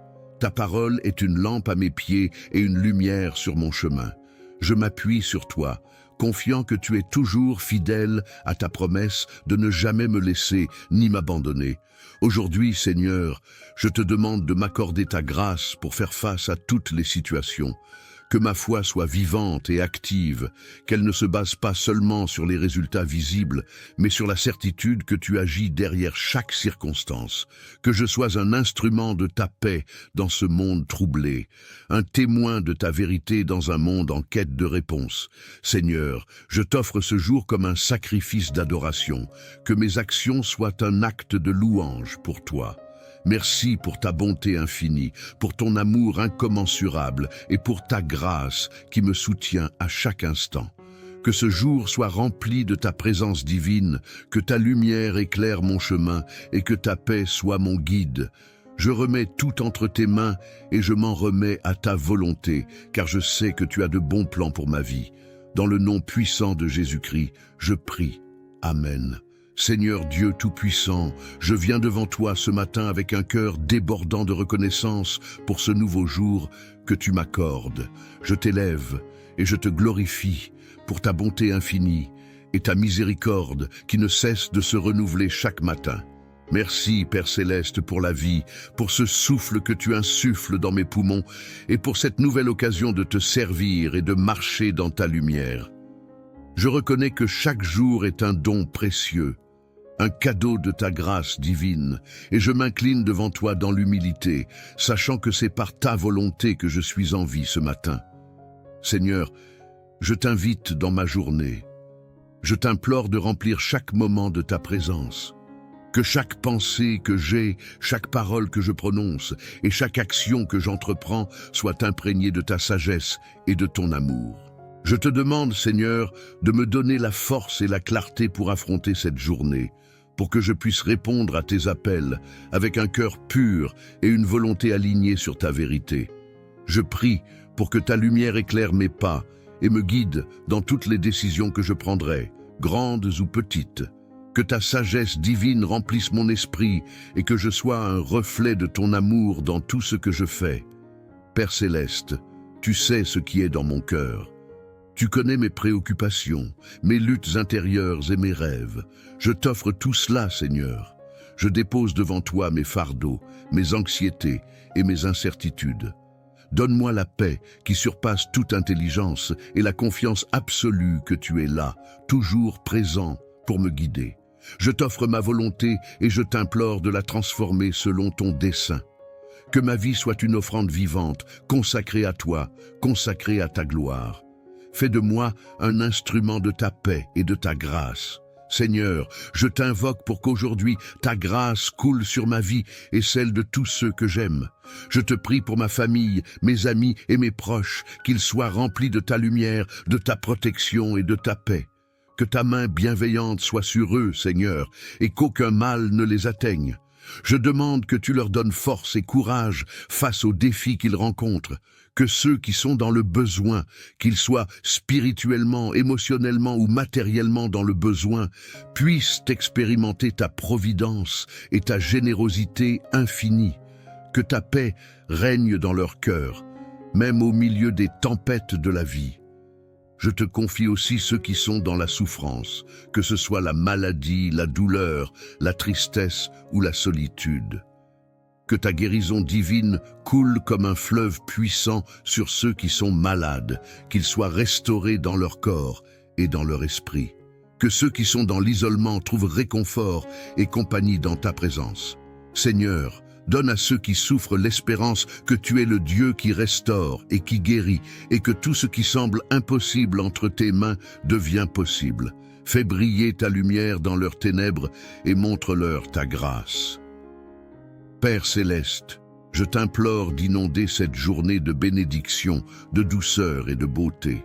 A: Ta parole est une lampe à mes pieds et une lumière sur mon chemin. Je m'appuie sur toi, confiant que tu es toujours fidèle à ta promesse de ne jamais me laisser ni m'abandonner. Aujourd'hui, Seigneur, je te demande de m'accorder ta grâce pour faire face à toutes les situations. Que ma foi soit vivante et active, qu'elle ne se base pas seulement sur les résultats visibles, mais sur la certitude que tu agis derrière chaque circonstance. Que je sois un instrument de ta paix dans ce monde troublé, un témoin de ta vérité dans un monde en quête de réponse. Seigneur, je t'offre ce jour comme un sacrifice d'adoration, que mes actions soient un acte de louange pour toi. Merci pour ta bonté infinie, pour ton amour incommensurable et pour ta grâce qui me soutient à chaque instant. Que ce jour soit rempli de ta présence divine, que ta lumière éclaire mon chemin et que ta paix soit mon guide. Je remets tout entre tes mains et je m'en remets à ta volonté, car je sais que tu as de bons plans pour ma vie. Dans le nom puissant de Jésus-Christ, je prie. Amen. Seigneur Dieu Tout-Puissant, je viens devant toi ce matin avec un cœur débordant de reconnaissance pour ce nouveau jour que tu m'accordes. Je t'élève et je te glorifie pour ta bonté infinie et ta miséricorde qui ne cesse de se renouveler chaque matin. Merci, Père Céleste, pour la vie, pour ce souffle que tu insuffles dans mes poumons et pour cette nouvelle occasion de te servir et de marcher dans ta lumière. Je reconnais que chaque jour est un don précieux, un cadeau de ta grâce divine, et je m'incline devant toi dans l'humilité, sachant que c'est par ta volonté que je suis en vie ce matin. Seigneur, je t'invite dans ma journée. Je t'implore de remplir chaque moment de ta présence. Que chaque pensée que j'ai, chaque parole que je prononce et chaque action que j'entreprends soit imprégnée de ta sagesse et de ton amour. Je te demande, Seigneur, de me donner la force et la clarté pour affronter cette journée, pour que je puisse répondre à tes appels avec un cœur pur et une volonté alignée sur ta vérité. Je prie pour que ta lumière éclaire mes pas et me guide dans toutes les décisions que je prendrai, grandes ou petites. Que ta sagesse divine remplisse mon esprit et que je sois un reflet de ton amour dans tout ce que je fais. Père Céleste, tu sais ce qui est dans mon cœur. Tu connais mes préoccupations, mes luttes intérieures et mes rêves. Je t'offre tout cela, Seigneur. Je dépose devant toi mes fardeaux, mes anxiétés et mes incertitudes. Donne-moi la paix qui surpasse toute intelligence et la confiance absolue que tu es là, toujours présent pour me guider. Je t'offre ma volonté et je t'implore de la transformer selon ton dessein. Que ma vie soit une offrande vivante, consacrée à toi, consacrée à ta gloire. Fais de moi un instrument de ta paix et de ta grâce. Seigneur, je t'invoque pour qu'aujourd'hui ta grâce coule sur ma vie et celle de tous ceux que j'aime. Je te prie pour ma famille, mes amis et mes proches, qu'ils soient remplis de ta lumière, de ta protection et de ta paix. Que ta main bienveillante soit sur eux, Seigneur, et qu'aucun mal ne les atteigne. Je demande que tu leur donnes force et courage face aux défis qu'ils rencontrent. Que ceux qui sont dans le besoin, qu'ils soient spirituellement, émotionnellement ou matériellement dans le besoin, puissent expérimenter ta providence et ta générosité infinie. Que ta paix règne dans leur cœur, même au milieu des tempêtes de la vie. Je te confie aussi ceux qui sont dans la souffrance, que ce soit la maladie, la douleur, la tristesse ou la solitude. Que ta guérison divine coule comme un fleuve puissant sur ceux qui sont malades, qu'ils soient restaurés dans leur corps et dans leur esprit. Que ceux qui sont dans l'isolement trouvent réconfort et compagnie dans ta présence. Seigneur, donne à ceux qui souffrent l'espérance que tu es le Dieu qui restaure et qui guérit, et que tout ce qui semble impossible entre tes mains devient possible. Fais briller ta lumière dans leurs ténèbres et montre-leur ta grâce. Père céleste, je t'implore d'inonder cette journée de bénédiction, de douceur et de beauté.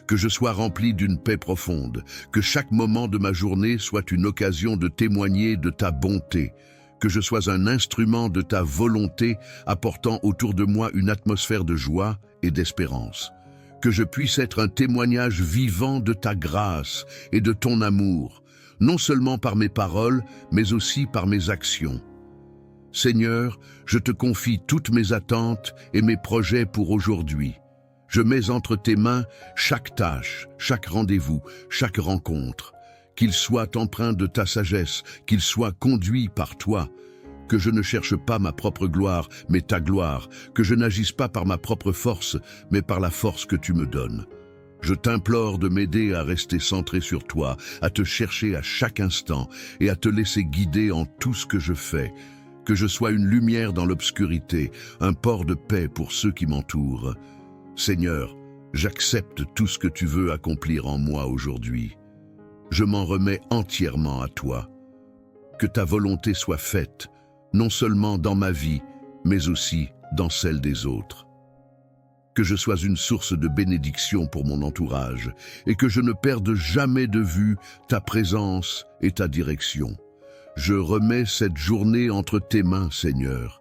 A: Que je sois rempli d'une paix profonde, que chaque moment de ma journée soit une occasion de témoigner de ta bonté, que je sois un instrument de ta volonté apportant autour de moi une atmosphère de joie et d'espérance. Que je puisse être un témoignage vivant de ta grâce et de ton amour, non seulement par mes paroles, mais aussi par mes actions. Seigneur, je te confie toutes mes attentes et mes projets pour aujourd'hui. Je mets entre tes mains chaque tâche, chaque rendez-vous, chaque rencontre. Qu'il soit empreint de ta sagesse, qu'il soit conduit par toi. Que je ne cherche pas ma propre gloire, mais ta gloire. Que je n'agisse pas par ma propre force, mais par la force que tu me donnes. Je t'implore de m'aider à rester centré sur toi, à te chercher à chaque instant et à te laisser guider en tout ce que je fais. Que je sois une lumière dans l'obscurité, un port de paix pour ceux qui m'entourent. Seigneur, j'accepte tout ce que tu veux accomplir en moi aujourd'hui. Je m'en remets entièrement à toi. Que ta volonté soit faite, non seulement dans ma vie, mais aussi dans celle des autres. Que je sois une source de bénédiction pour mon entourage et que je ne perde jamais de vue ta présence et ta direction. Je remets cette journée entre tes mains, Seigneur.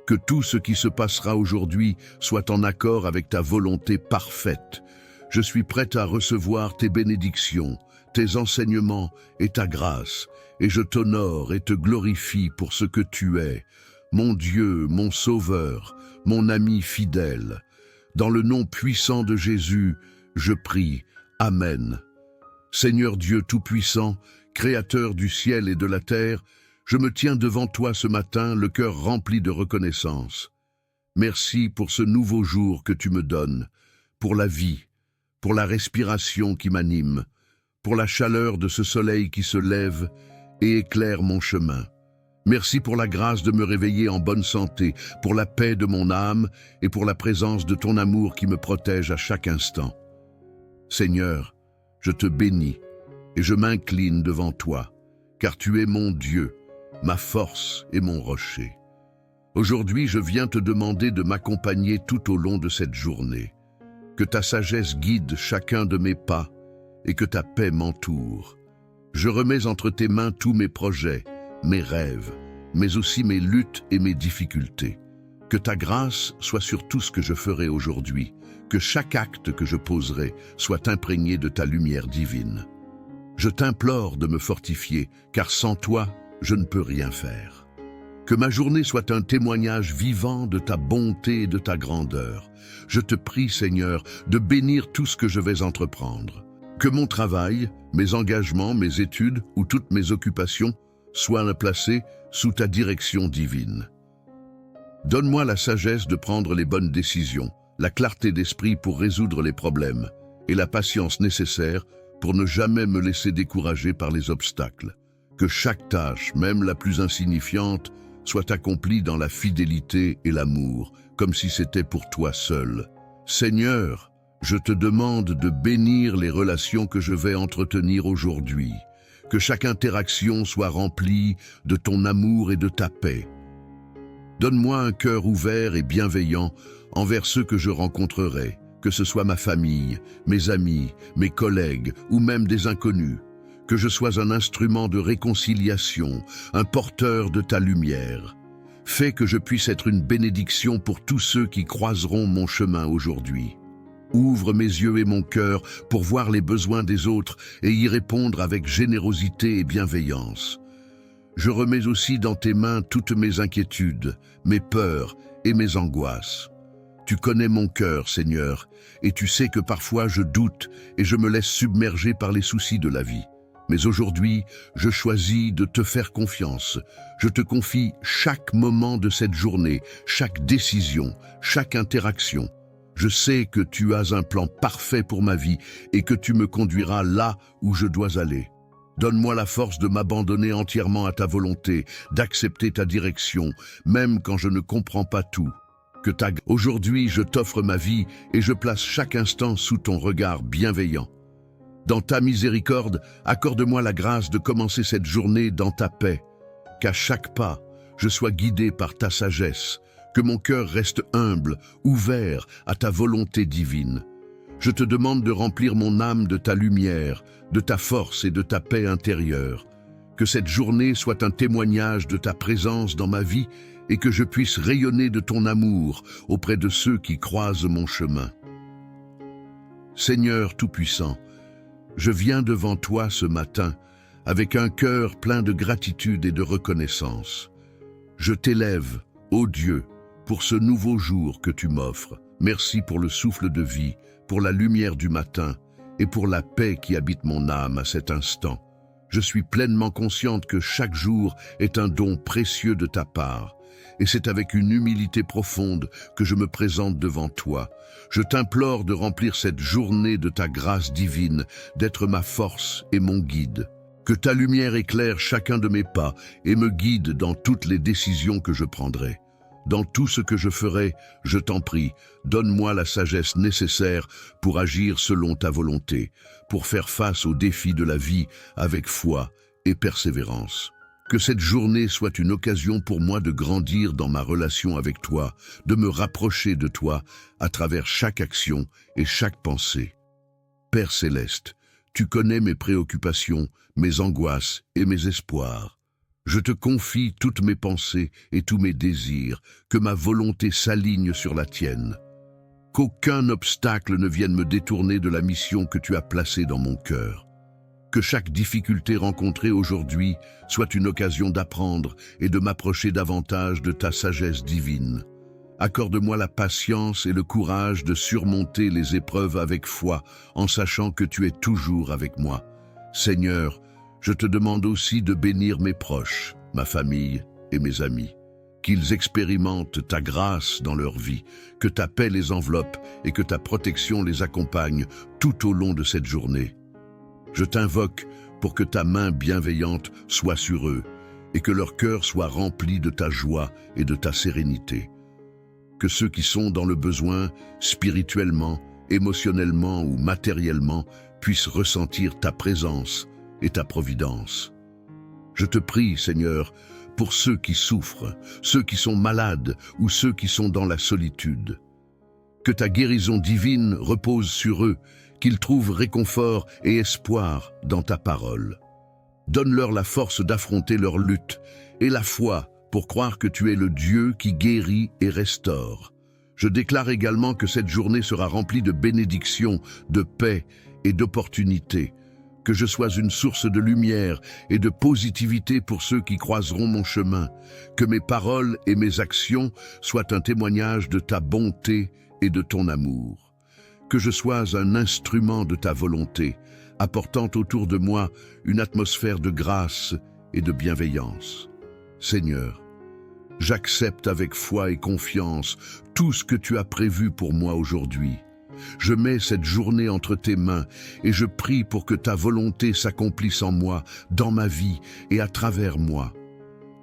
A: Que tout ce qui se passera aujourd'hui soit en accord avec ta volonté parfaite. Je suis prête à recevoir tes bénédictions, tes enseignements et ta grâce, et je t'honore et te glorifie pour ce que tu es, mon Dieu, mon Sauveur, mon ami fidèle. Dans le nom puissant de Jésus, je prie. Amen. Seigneur Dieu Tout-Puissant, Créateur du ciel et de la terre, je me tiens devant toi ce matin, le cœur rempli de reconnaissance. Merci pour ce nouveau jour que tu me donnes, pour la vie, pour la respiration qui m'anime, pour la chaleur de ce soleil qui se lève et éclaire mon chemin. Merci pour la grâce de me réveiller en bonne santé, pour la paix de mon âme et pour la présence de ton amour qui me protège à chaque instant. Seigneur, je te bénis et je m'incline devant toi, car tu es mon Dieu, ma force et mon rocher. Aujourd'hui, je viens te demander de m'accompagner tout au long de cette journée. Que ta sagesse guide chacun de mes pas et que ta paix m'entoure. Je remets entre tes mains tous mes projets, mes rêves, mais aussi mes luttes et mes difficultés. Que ta grâce soit sur tout ce que je ferai aujourd'hui, que chaque acte que je poserai soit imprégné de ta lumière divine. Je t'implore de me fortifier, car sans toi, je ne peux rien faire. Que ma journée soit un témoignage vivant de ta bonté et de ta grandeur. Je te prie, Seigneur, de bénir tout ce que je vais entreprendre. Que mon travail, mes engagements, mes études ou toutes mes occupations soient placés sous ta direction divine. Donne-moi la sagesse de prendre les bonnes décisions, la clarté d'esprit pour résoudre les problèmes, et la patience nécessaire pour ne jamais me laisser décourager par les obstacles. Que chaque tâche, même la plus insignifiante, soit accomplie dans la fidélité et l'amour, comme si c'était pour toi seul. Seigneur, je te demande de bénir les relations que je vais entretenir aujourd'hui. Que chaque interaction soit remplie de ton amour et de ta paix. Donne-moi un cœur ouvert et bienveillant envers ceux que je rencontrerai, que ce soit ma famille, mes amis, mes collègues ou même des inconnus. Que je sois un instrument de réconciliation, un porteur de ta lumière. Fais que je puisse être une bénédiction pour tous ceux qui croiseront mon chemin aujourd'hui. Ouvre mes yeux et mon cœur pour voir les besoins des autres et y répondre avec générosité et bienveillance. Je remets aussi dans tes mains toutes mes inquiétudes, mes peurs et mes angoisses. Tu connais mon cœur, Seigneur, et tu sais que parfois je doute et je me laisse submerger par les soucis de la vie. Mais aujourd'hui, je choisis de te faire confiance. Je te confie chaque moment de cette journée, chaque décision, chaque interaction. Je sais que tu as un plan parfait pour ma vie et que tu me conduiras là où je dois aller. Donne-moi la force de m'abandonner entièrement à ta volonté, d'accepter ta direction, même quand je ne comprends pas tout. Aujourd'hui, je t'offre ma vie et je place chaque instant sous ton regard bienveillant. Dans ta miséricorde, accorde-moi la grâce de commencer cette journée dans ta paix. Qu'à chaque pas, je sois guidé par ta sagesse, que mon cœur reste humble, ouvert à ta volonté divine. Je te demande de remplir mon âme de ta lumière, de ta force et de ta paix intérieure. Que cette journée soit un témoignage de ta présence dans ma vie et que je puisse rayonner de ton amour auprès de ceux qui croisent mon chemin. Seigneur Tout-Puissant, je viens devant toi ce matin avec un cœur plein de gratitude et de reconnaissance. Je t'élève, ô Dieu, pour ce nouveau jour que tu m'offres. Merci pour le souffle de vie, pour la lumière du matin et pour la paix qui habite mon âme à cet instant. Je suis pleinement consciente que chaque jour est un don précieux de ta part. Et c'est avec une humilité profonde que je me présente devant toi. Je t'implore de remplir cette journée de ta grâce divine, d'être ma force et mon guide. Que ta lumière éclaire chacun de mes pas et me guide dans toutes les décisions que je prendrai. Dans tout ce que je ferai, je t'en prie, donne-moi la sagesse nécessaire pour agir selon ta volonté, pour faire face aux défis de la vie avec foi et persévérance. Que cette journée soit une occasion pour moi de grandir dans ma relation avec toi, de me rapprocher de toi à travers chaque action et chaque pensée. Père céleste, tu connais mes préoccupations, mes angoisses et mes espoirs. Je te confie toutes mes pensées et tous mes désirs, que ma volonté s'aligne sur la tienne. Qu'aucun obstacle ne vienne me détourner de la mission que tu as placée dans mon cœur. Que chaque difficulté rencontrée aujourd'hui soit une occasion d'apprendre et de m'approcher davantage de ta sagesse divine. Accorde-moi la patience et le courage de surmonter les épreuves avec foi, en sachant que tu es toujours avec moi. Seigneur, je te demande aussi de bénir mes proches, ma famille et mes amis. Qu'ils expérimentent ta grâce dans leur vie, que ta paix les enveloppe et que ta protection les accompagne tout au long de cette journée. Je t'invoque pour que ta main bienveillante soit sur eux et que leur cœur soit rempli de ta joie et de ta sérénité. Que ceux qui sont dans le besoin, spirituellement, émotionnellement ou matériellement, puissent ressentir ta présence et ta providence. Je te prie, Seigneur, pour ceux qui souffrent, ceux qui sont malades ou ceux qui sont dans la solitude. Que ta guérison divine repose sur eux, qu'ils trouvent réconfort et espoir dans ta parole. Donne-leur la force d'affronter leur lutte et la foi pour croire que tu es le Dieu qui guérit et restaure. Je déclare également que cette journée sera remplie de bénédictions, de paix et d'opportunités. Que je sois une source de lumière et de positivité pour ceux qui croiseront mon chemin. Que mes paroles et mes actions soient un témoignage de ta bonté et de ton amour. Que je sois un instrument de ta volonté, apportant autour de moi une atmosphère de grâce et de bienveillance. Seigneur, J'accepte avec foi et confiance tout ce que tu as prévu pour moi aujourd'hui. Je mets cette journée entre tes mains et je prie pour que ta volonté s'accomplisse en moi, dans ma vie et à travers moi.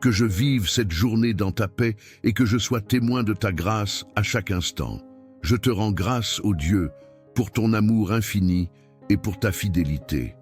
A: Que je vive cette journée dans ta paix et que je sois témoin de ta grâce à chaque instant. Je te rends grâce, ô Dieu, pour ton amour infini et pour ta fidélité.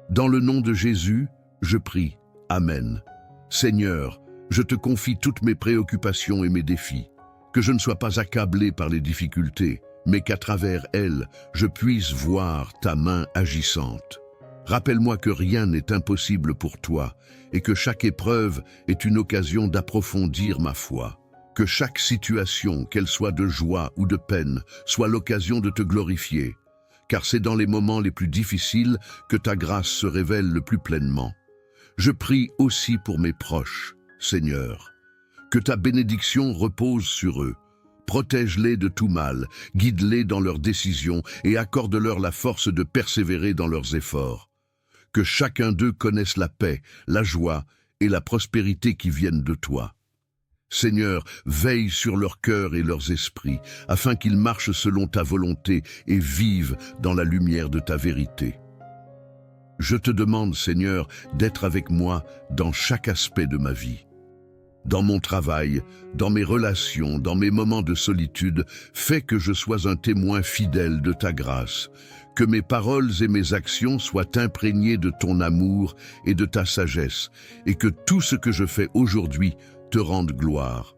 A: Dans le nom de Jésus, je prie. Amen. Seigneur, je te confie toutes mes préoccupations et mes défis. Que je ne sois pas accablé par les difficultés, mais qu'à travers elles, je puisse voir ta main agissante. Rappelle-moi que rien n'est impossible pour toi et que chaque épreuve est une occasion d'approfondir ma foi. Que chaque situation, qu'elle soit de joie ou de peine, soit l'occasion de te glorifier, car c'est dans les moments les plus difficiles que ta grâce se révèle le plus pleinement. Je prie aussi pour mes proches, Seigneur. Que ta bénédiction repose sur eux. Protège-les de tout mal, guide-les dans leurs décisions et accorde-leur la force de persévérer dans leurs efforts. Que chacun d'eux connaisse la paix, la joie et la prospérité qui viennent de toi. Seigneur, veille sur leurs cœurs et leurs esprits, afin qu'ils marchent selon ta volonté et vivent dans la lumière de ta vérité. Je te demande, Seigneur, d'être avec moi dans chaque aspect de ma vie. Dans mon travail, dans mes relations, dans mes moments de solitude, fais que je sois un témoin fidèle de ta grâce, que mes paroles et mes actions soient imprégnées de ton amour et de ta sagesse, et que tout ce que je fais aujourd'hui te rende gloire.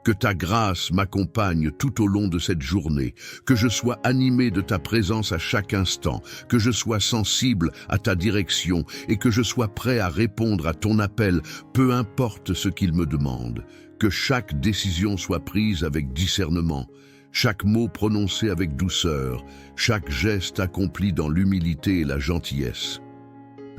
A: Que ta grâce m'accompagne tout au long de cette journée, que je sois animé de ta présence à chaque instant, que je sois sensible à ta direction et que je sois prêt à répondre à ton appel, peu importe ce qu'il me demande. Que chaque décision soit prise avec discernement, chaque mot prononcé avec douceur, chaque geste accompli dans l'humilité et la gentillesse.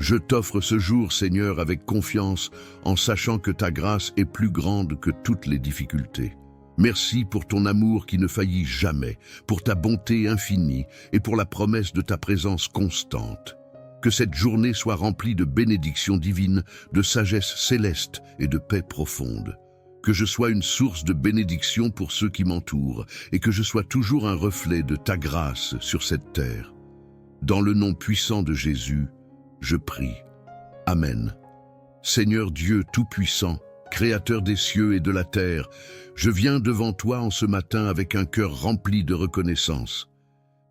A: Je t'offre ce jour, Seigneur, avec confiance, en sachant que ta grâce est plus grande que toutes les difficultés. Merci pour ton amour qui ne faillit jamais, pour ta bonté infinie et pour la promesse de ta présence constante. Que cette journée soit remplie de bénédictions divines, de sagesse céleste et de paix profonde. Que je sois une source de bénédiction pour ceux qui m'entourent et que je sois toujours un reflet de ta grâce sur cette terre. Dans le nom puissant de Jésus, je prie. Amen. Seigneur Dieu Tout-Puissant, Créateur des cieux et de la terre, je viens devant toi en ce matin avec un cœur rempli de reconnaissance.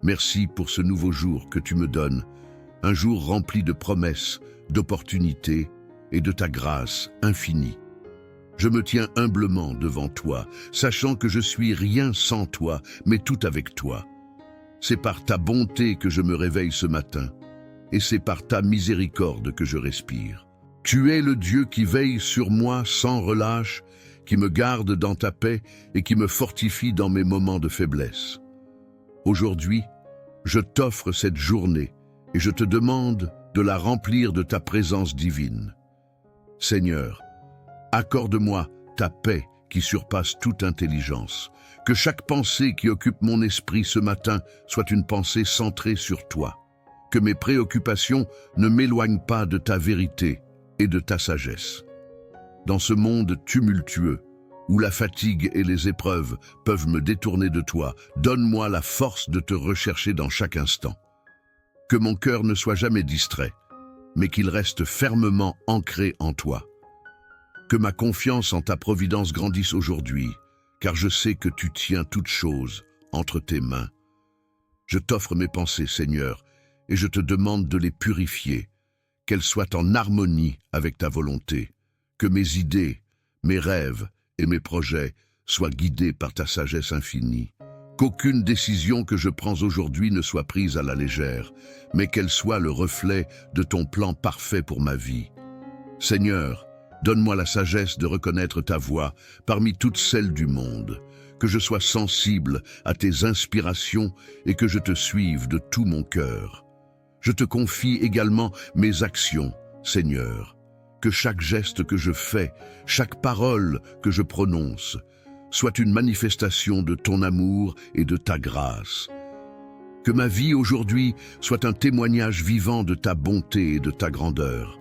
A: Merci pour ce nouveau jour que tu me donnes, un jour rempli de promesses, d'opportunités et de ta grâce infinie. Je me tiens humblement devant toi, sachant que je suis rien sans toi, mais tout avec toi. C'est par ta bonté que je me réveille ce matin, et c'est par ta miséricorde que je respire. Tu es le Dieu qui veille sur moi sans relâche, qui me garde dans ta paix et qui me fortifie dans mes moments de faiblesse. Aujourd'hui, je t'offre cette journée et je te demande de la remplir de ta présence divine. Seigneur, accorde-moi ta paix qui surpasse toute intelligence. Que chaque pensée qui occupe mon esprit ce matin soit une pensée centrée sur toi. Que mes préoccupations ne m'éloignent pas de ta vérité et de ta sagesse. Dans ce monde tumultueux, où la fatigue et les épreuves peuvent me détourner de toi, donne-moi la force de te rechercher dans chaque instant. Que mon cœur ne soit jamais distrait, mais qu'il reste fermement ancré en toi. Que ma confiance en ta providence grandisse aujourd'hui, car je sais que tu tiens toutes choses entre tes mains. Je t'offre mes pensées, Seigneur, et je te demande de les purifier, qu'elles soient en harmonie avec ta volonté, que mes idées, mes rêves et mes projets soient guidés par ta sagesse infinie, qu'aucune décision que je prends aujourd'hui ne soit prise à la légère, mais qu'elle soit le reflet de ton plan parfait pour ma vie. Seigneur, donne-moi la sagesse de reconnaître ta voix parmi toutes celles du monde, que je sois sensible à tes inspirations et que je te suive de tout mon cœur. Je te confie également mes actions, Seigneur, que chaque geste que je fais, chaque parole que je prononce, soit une manifestation de ton amour et de ta grâce. Que ma vie aujourd'hui soit un témoignage vivant de ta bonté et de ta grandeur.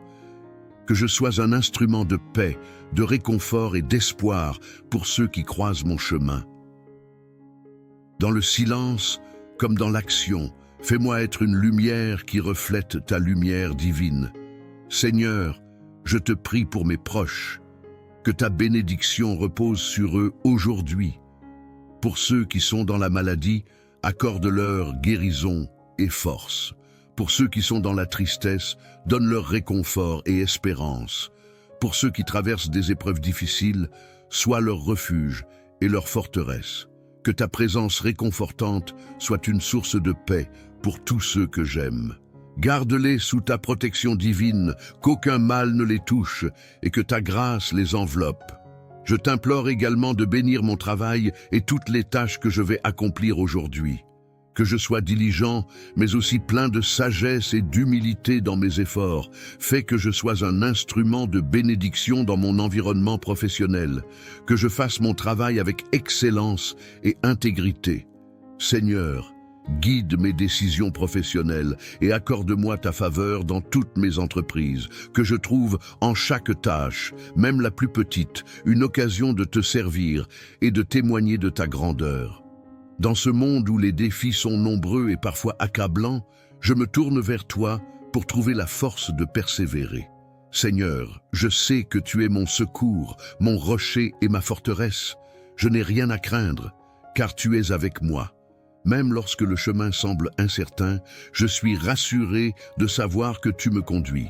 A: que je sois un instrument de paix, de réconfort et d'espoir pour ceux qui croisent mon chemin. Dans le silence, comme dans l'action, fais-moi être une lumière qui reflète ta lumière divine. Seigneur, je te prie pour mes proches, que ta bénédiction repose sur eux aujourd'hui. Pour ceux qui sont dans la maladie, accorde-leur guérison et force. Pour ceux qui sont dans la tristesse, donne-leur réconfort et espérance. Pour ceux qui traversent des épreuves difficiles, sois leur refuge et leur forteresse. Que ta présence réconfortante soit une source de paix pour tous ceux que j'aime. Garde-les sous ta protection divine, qu'aucun mal ne les touche et que ta grâce les enveloppe. Je t'implore également de bénir mon travail et toutes les tâches que je vais accomplir aujourd'hui. Que je sois diligent, mais aussi plein de sagesse et d'humilité dans mes efforts. Fais que je sois un instrument de bénédiction dans mon environnement professionnel. Que je fasse mon travail avec excellence et intégrité. Seigneur, guide mes décisions professionnelles et accorde-moi ta faveur dans toutes mes entreprises, que je trouve en chaque tâche, même la plus petite, une occasion de te servir et de témoigner de ta grandeur. Dans ce monde où les défis sont nombreux et parfois accablants, je me tourne vers toi pour trouver la force de persévérer. Seigneur, je sais que tu es mon secours, mon rocher et ma forteresse. Je n'ai rien à craindre, car tu es avec moi. Même lorsque le chemin semble incertain, je suis rassuré de savoir que tu me conduis.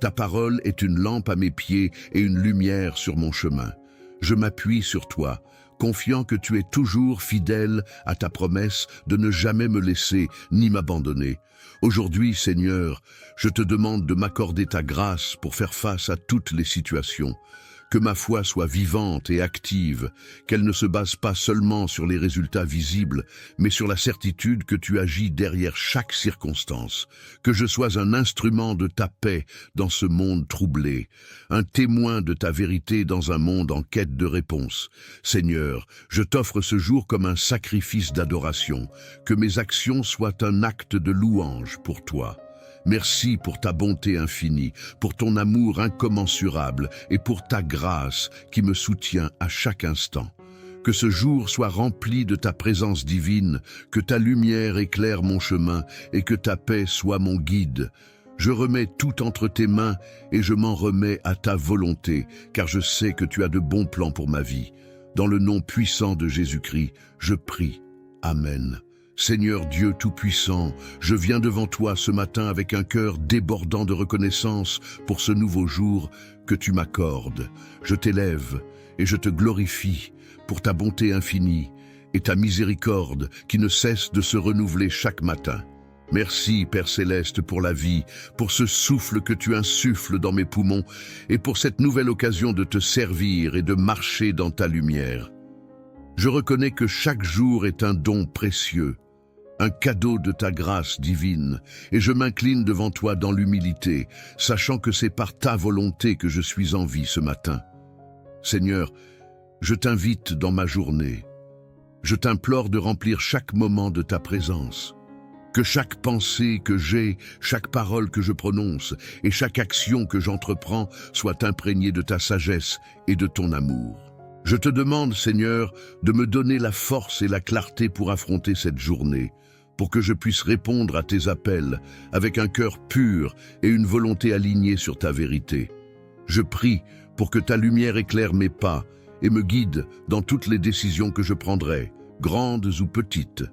A: Ta parole est une lampe à mes pieds et une lumière sur mon chemin. Je m'appuie sur toi, confiant que tu es toujours fidèle à ta promesse de ne jamais me laisser ni m'abandonner. Aujourd'hui, Seigneur, je te demande de m'accorder ta grâce pour faire face à toutes les situations. Que ma foi soit vivante et active, qu'elle ne se base pas seulement sur les résultats visibles, mais sur la certitude que tu agis derrière chaque circonstance. Que je sois un instrument de ta paix dans ce monde troublé, un témoin de ta vérité dans un monde en quête de réponse. Seigneur, je t'offre ce jour comme un sacrifice d'adoration, que mes actions soient un acte de louange pour toi. Merci pour ta bonté infinie, pour ton amour incommensurable et pour ta grâce qui me soutient à chaque instant. Que ce jour soit rempli de ta présence divine, que ta lumière éclaire mon chemin et que ta paix soit mon guide. Je remets tout entre tes mains et je m'en remets à ta volonté, car je sais que tu as de bons plans pour ma vie. Dans le nom puissant de Jésus-Christ, je prie. Amen. Seigneur Dieu Tout-Puissant, je viens devant toi ce matin avec un cœur débordant de reconnaissance pour ce nouveau jour que tu m'accordes. Je t'élève et je te glorifie pour ta bonté infinie et ta miséricorde qui ne cesse de se renouveler chaque matin. Merci, Père Céleste, pour la vie, pour ce souffle que tu insuffles dans mes poumons et pour cette nouvelle occasion de te servir et de marcher dans ta lumière. Je reconnais que chaque jour est un don précieux, un cadeau de ta grâce divine, et je m'incline devant toi dans l'humilité, sachant que c'est par ta volonté que je suis en vie ce matin. Seigneur, je t'invite dans ma journée. Je t'implore de remplir chaque moment de ta présence. Que chaque pensée que j'ai, chaque parole que je prononce et chaque action que j'entreprends soit imprégnée de ta sagesse et de ton amour. Je te demande, Seigneur, de me donner la force et la clarté pour affronter cette journée, pour que je puisse répondre à tes appels avec un cœur pur et une volonté alignée sur ta vérité. Je prie pour que ta lumière éclaire mes pas et me guide dans toutes les décisions que je prendrai, grandes ou petites.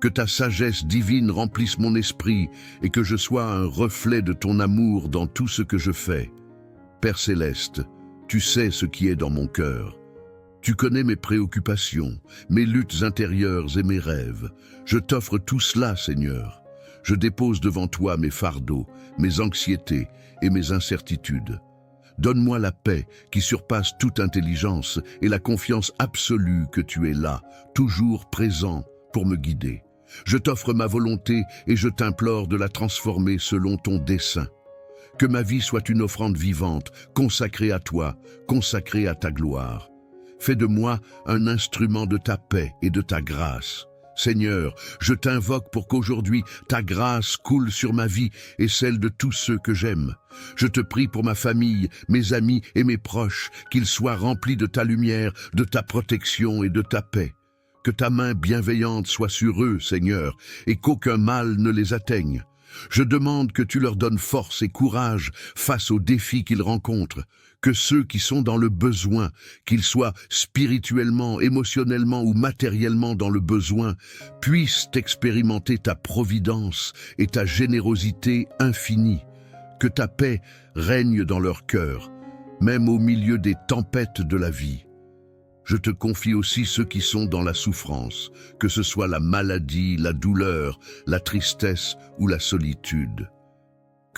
A: Que ta sagesse divine remplisse mon esprit et que je sois un reflet de ton amour dans tout ce que je fais. Père Céleste, tu sais ce qui est dans mon cœur. Tu connais mes préoccupations, mes luttes intérieures et mes rêves. Je t'offre tout cela, Seigneur. Je dépose devant toi mes fardeaux, mes anxiétés et mes incertitudes. Donne-moi la paix qui surpasse toute intelligence et la confiance absolue que tu es là, toujours présent pour me guider. Je t'offre ma volonté et je t'implore de la transformer selon ton dessein. Que ma vie soit une offrande vivante, consacrée à toi, consacrée à ta gloire. Fais de moi un instrument de ta paix et de ta grâce. Seigneur, je t'invoque pour qu'aujourd'hui ta grâce coule sur ma vie et celle de tous ceux que j'aime. Je te prie pour ma famille, mes amis et mes proches, qu'ils soient remplis de ta lumière, de ta protection et de ta paix. Que ta main bienveillante soit sur eux, Seigneur, et qu'aucun mal ne les atteigne. Je demande que tu leur donnes force et courage face aux défis qu'ils rencontrent, que ceux qui sont dans le besoin, qu'ils soient spirituellement, émotionnellement ou matériellement dans le besoin, puissent expérimenter ta providence et ta générosité infinie. Que ta paix règne dans leur cœur, même au milieu des tempêtes de la vie. Je te confie aussi ceux qui sont dans la souffrance, que ce soit la maladie, la douleur, la tristesse ou la solitude.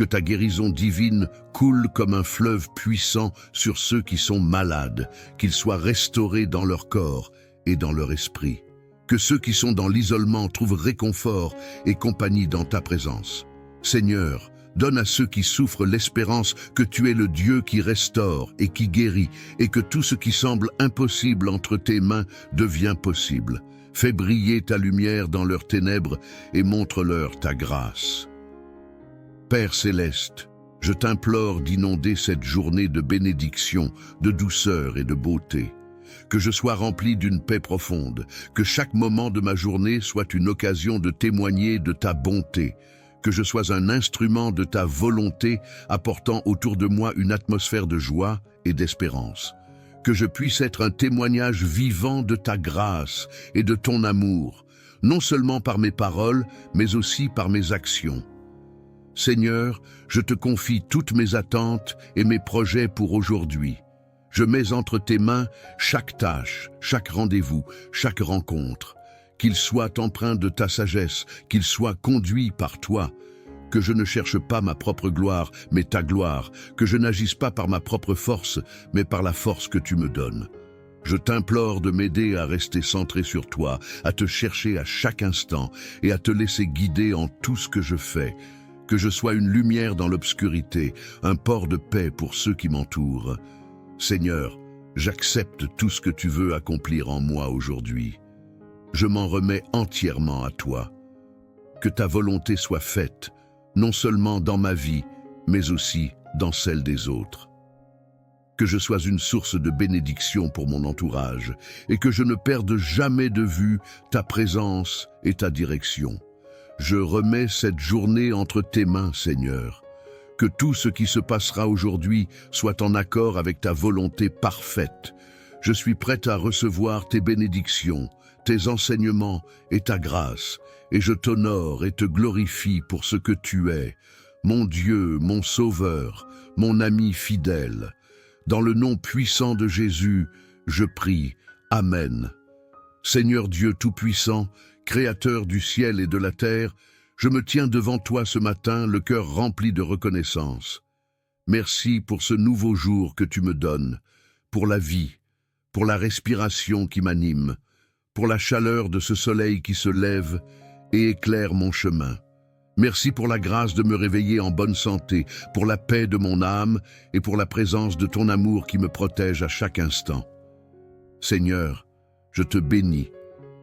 A: Que ta guérison divine coule comme un fleuve puissant sur ceux qui sont malades, qu'ils soient restaurés dans leur corps et dans leur esprit. Que ceux qui sont dans l'isolement trouvent réconfort et compagnie dans ta présence. Seigneur, donne à ceux qui souffrent l'espérance que tu es le Dieu qui restaure et qui guérit, et que tout ce qui semble impossible entre tes mains devient possible. Fais briller ta lumière dans leurs ténèbres et montre-leur ta grâce. Père céleste, je t'implore d'inonder cette journée de bénédiction, de douceur et de beauté. Que je sois rempli d'une paix profonde, que chaque moment de ma journée soit une occasion de témoigner de ta bonté, que je sois un instrument de ta volonté apportant autour de moi une atmosphère de joie et d'espérance. Que je puisse être un témoignage vivant de ta grâce et de ton amour, non seulement par mes paroles, mais aussi par mes actions. Seigneur, je te confie toutes mes attentes et mes projets pour aujourd'hui. Je mets entre tes mains chaque tâche, chaque rendez-vous, chaque rencontre. Qu'il soit empreint de ta sagesse, qu'il soit conduit par toi, que je ne cherche pas ma propre gloire, mais ta gloire, que je n'agisse pas par ma propre force, mais par la force que tu me donnes. Je t'implore de m'aider à rester centré sur toi, à te chercher à chaque instant et à te laisser guider en tout ce que je fais, que je sois une lumière dans l'obscurité, un port de paix pour ceux qui m'entourent. Seigneur, j'accepte tout ce que tu veux accomplir en moi aujourd'hui. Je m'en remets entièrement à toi. Que ta volonté soit faite, non seulement dans ma vie, mais aussi dans celle des autres. Que je sois une source de bénédiction pour mon entourage et que je ne perde jamais de vue ta présence et ta direction. Je remets cette journée entre tes mains, Seigneur. Que tout ce qui se passera aujourd'hui soit en accord avec ta volonté parfaite. Je suis prête à recevoir tes bénédictions, tes enseignements et ta grâce, et je t'honore et te glorifie pour ce que tu es, mon Dieu, mon Sauveur, mon ami fidèle. Dans le nom puissant de Jésus, je prie. Amen. Seigneur Dieu Tout-Puissant, Créateur du ciel et de la terre, je me tiens devant toi ce matin, le cœur rempli de reconnaissance. Merci pour ce nouveau jour que tu me donnes, pour la vie, pour la respiration qui m'anime, pour la chaleur de ce soleil qui se lève et éclaire mon chemin. Merci pour la grâce de me réveiller en bonne santé, pour la paix de mon âme et pour la présence de ton amour qui me protège à chaque instant. Seigneur, je te bénis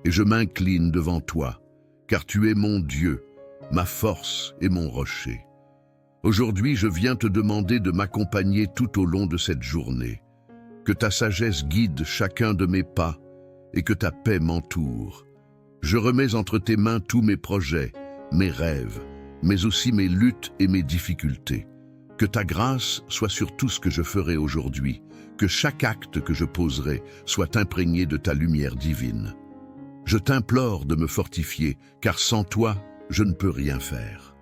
A: et je m'incline devant toi, car tu es mon Dieu, ma force et mon rocher. Aujourd'hui, je viens te demander de m'accompagner tout au long de cette journée. Que ta sagesse guide chacun de mes pas et que ta paix m'entoure. Je remets entre tes mains tous mes projets, mes rêves, mais aussi mes luttes et mes difficultés. Que ta grâce soit sur tout ce que je ferai aujourd'hui, que chaque acte que je poserai soit imprégné de ta lumière divine. Je t'implore de me fortifier, car sans toi, je ne peux rien faire.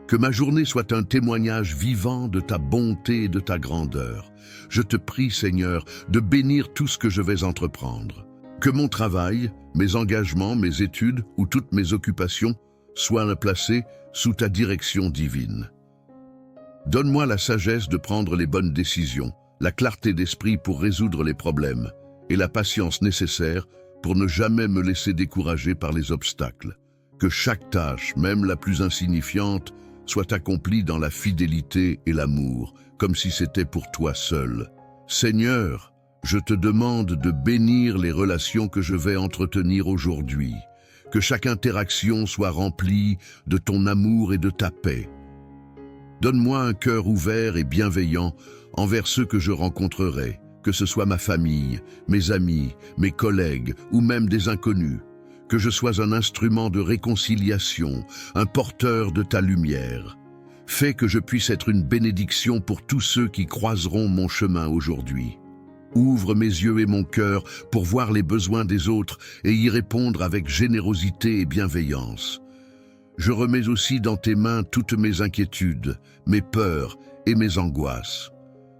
A: Que ma journée soit un témoignage vivant de ta bonté et de ta grandeur. Je te prie, Seigneur, de bénir tout ce que je vais entreprendre. Que mon travail, mes engagements, mes études ou toutes mes occupations soient placés sous ta direction divine. Donne-moi la sagesse de prendre les bonnes décisions, la clarté d'esprit pour résoudre les problèmes et la patience nécessaire pour ne jamais me laisser décourager par les obstacles. Que chaque tâche, même la plus insignifiante, soit accomplie dans la fidélité et l'amour, comme si c'était pour toi seul. Seigneur, je te demande de bénir les relations que je vais entretenir aujourd'hui, Que chaque interaction soit remplie de ton amour et de ta paix. Donne-moi un cœur ouvert et bienveillant envers ceux que je rencontrerai, que ce soit ma famille, mes amis, mes collègues ou même des inconnus. Que je sois un instrument de réconciliation, un porteur de ta lumière. Fais que je puisse être une bénédiction pour tous ceux qui croiseront mon chemin aujourd'hui. Ouvre mes yeux et mon cœur pour voir les besoins des autres et y répondre avec générosité et bienveillance. Je remets aussi dans tes mains toutes mes inquiétudes, mes peurs et mes angoisses.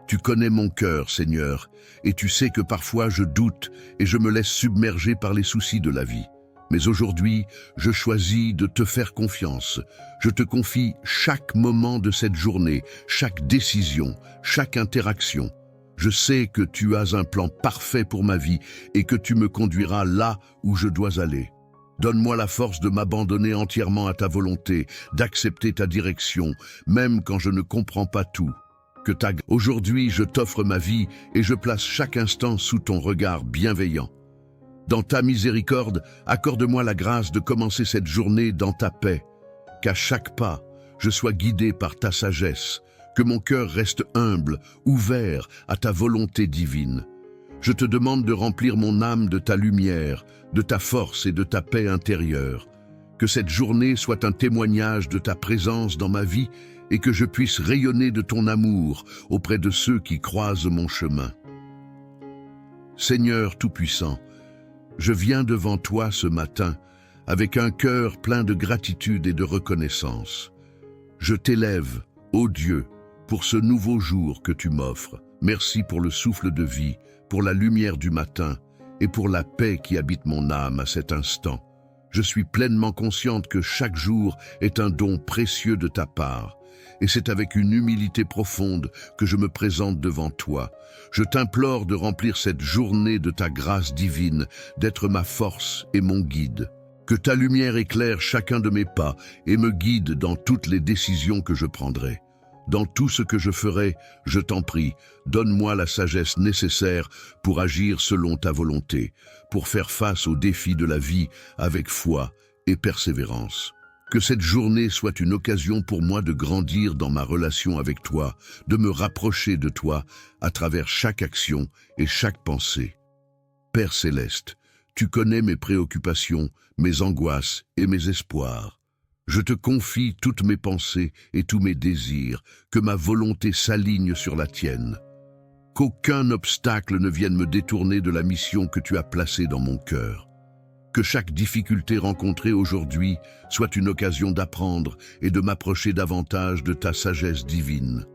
A: Tu connais mon cœur, Seigneur, et tu sais que parfois je doute et je me laisse submerger par les soucis de la vie. Mais aujourd'hui, je choisis de te faire confiance. Je te confie chaque moment de cette journée, chaque décision, chaque interaction. Je sais que tu as un plan parfait pour ma vie et que tu me conduiras là où je dois aller. Donne-moi la force de m'abandonner entièrement à ta volonté, d'accepter ta direction, même quand je ne comprends pas tout. Aujourd'hui, je t'offre ma vie et je place chaque instant sous ton regard bienveillant. Dans ta miséricorde, accorde-moi la grâce de commencer cette journée dans ta paix. Qu'à chaque pas, je sois guidé par ta sagesse, que mon cœur reste humble, ouvert à ta volonté divine. Je te demande de remplir mon âme de ta lumière, de ta force et de ta paix intérieure. Que cette journée soit un témoignage de ta présence dans ma vie et que je puisse rayonner de ton amour auprès de ceux qui croisent mon chemin. Seigneur Tout-Puissant, je viens devant toi ce matin avec un cœur plein de gratitude et de reconnaissance. Je t'élève, ô Dieu, pour ce nouveau jour que tu m'offres. Merci pour le souffle de vie, pour la lumière du matin et pour la paix qui habite mon âme à cet instant. Je suis pleinement consciente que chaque jour est un don précieux de ta part. Et c'est avec une humilité profonde que je me présente devant toi. Je t'implore de remplir cette journée de ta grâce divine, d'être ma force et mon guide. Que ta lumière éclaire chacun de mes pas et me guide dans toutes les décisions que je prendrai. Dans tout ce que je ferai, je t'en prie, donne-moi la sagesse nécessaire pour agir selon ta volonté, pour faire face aux défis de la vie avec foi et persévérance. Que cette journée soit une occasion pour moi de grandir dans ma relation avec toi, de me rapprocher de toi à travers chaque action et chaque pensée. Père céleste, tu connais mes préoccupations, mes angoisses et mes espoirs. Je te confie toutes mes pensées et tous mes désirs, que ma volonté s'aligne sur la tienne. Qu'aucun obstacle ne vienne me détourner de la mission que tu as placée dans mon cœur. Que chaque difficulté rencontrée aujourd'hui soit une occasion d'apprendre et de m'approcher davantage de ta sagesse divine.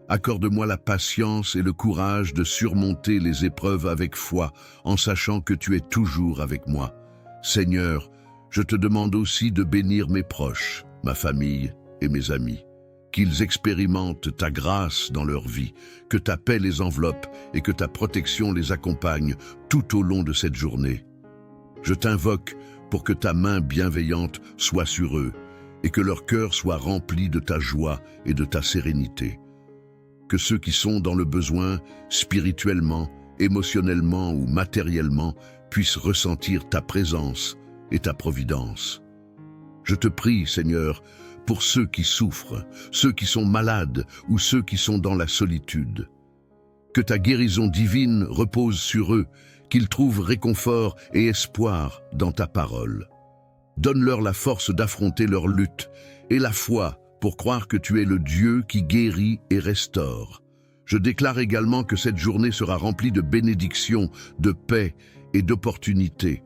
A: Accorde-moi la patience et le courage de surmonter les épreuves avec foi, en sachant que tu es toujours avec moi. Seigneur, je te demande aussi de bénir mes proches, ma famille et mes amis. Qu'ils expérimentent ta grâce dans leur vie, que ta paix les enveloppe et que ta protection les accompagne tout au long de cette journée. Je t'invoque pour que ta main bienveillante soit sur eux et que leur cœur soit rempli de ta joie et de ta sérénité. Que ceux qui sont dans le besoin, spirituellement, émotionnellement ou matériellement, puissent ressentir ta présence et ta providence. Je te prie, Seigneur, pour ceux qui souffrent, ceux qui sont malades ou ceux qui sont dans la solitude. Que ta guérison divine repose sur eux, qu'ils trouvent réconfort et espoir dans ta parole. Donne-leur la force d'affronter leur lutte et la foi pour croire que tu es le Dieu qui guérit et restaure. Je déclare également que cette journée sera remplie de bénédictions, de paix et d'opportunités.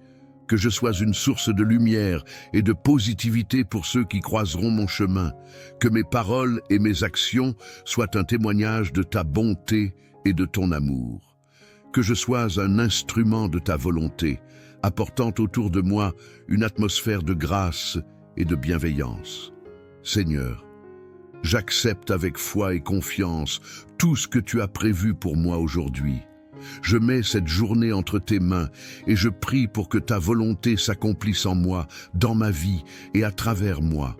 A: Que je sois une source de lumière et de positivité pour ceux qui croiseront mon chemin. Que mes paroles et mes actions soient un témoignage de ta bonté et de ton amour. Que je sois un instrument de ta volonté, apportant autour de moi une atmosphère de grâce et de bienveillance. Seigneur, j'accepte avec foi et confiance tout ce que tu as prévu pour moi aujourd'hui. Je mets cette journée entre tes mains et je prie pour que ta volonté s'accomplisse en moi, dans ma vie et à travers moi.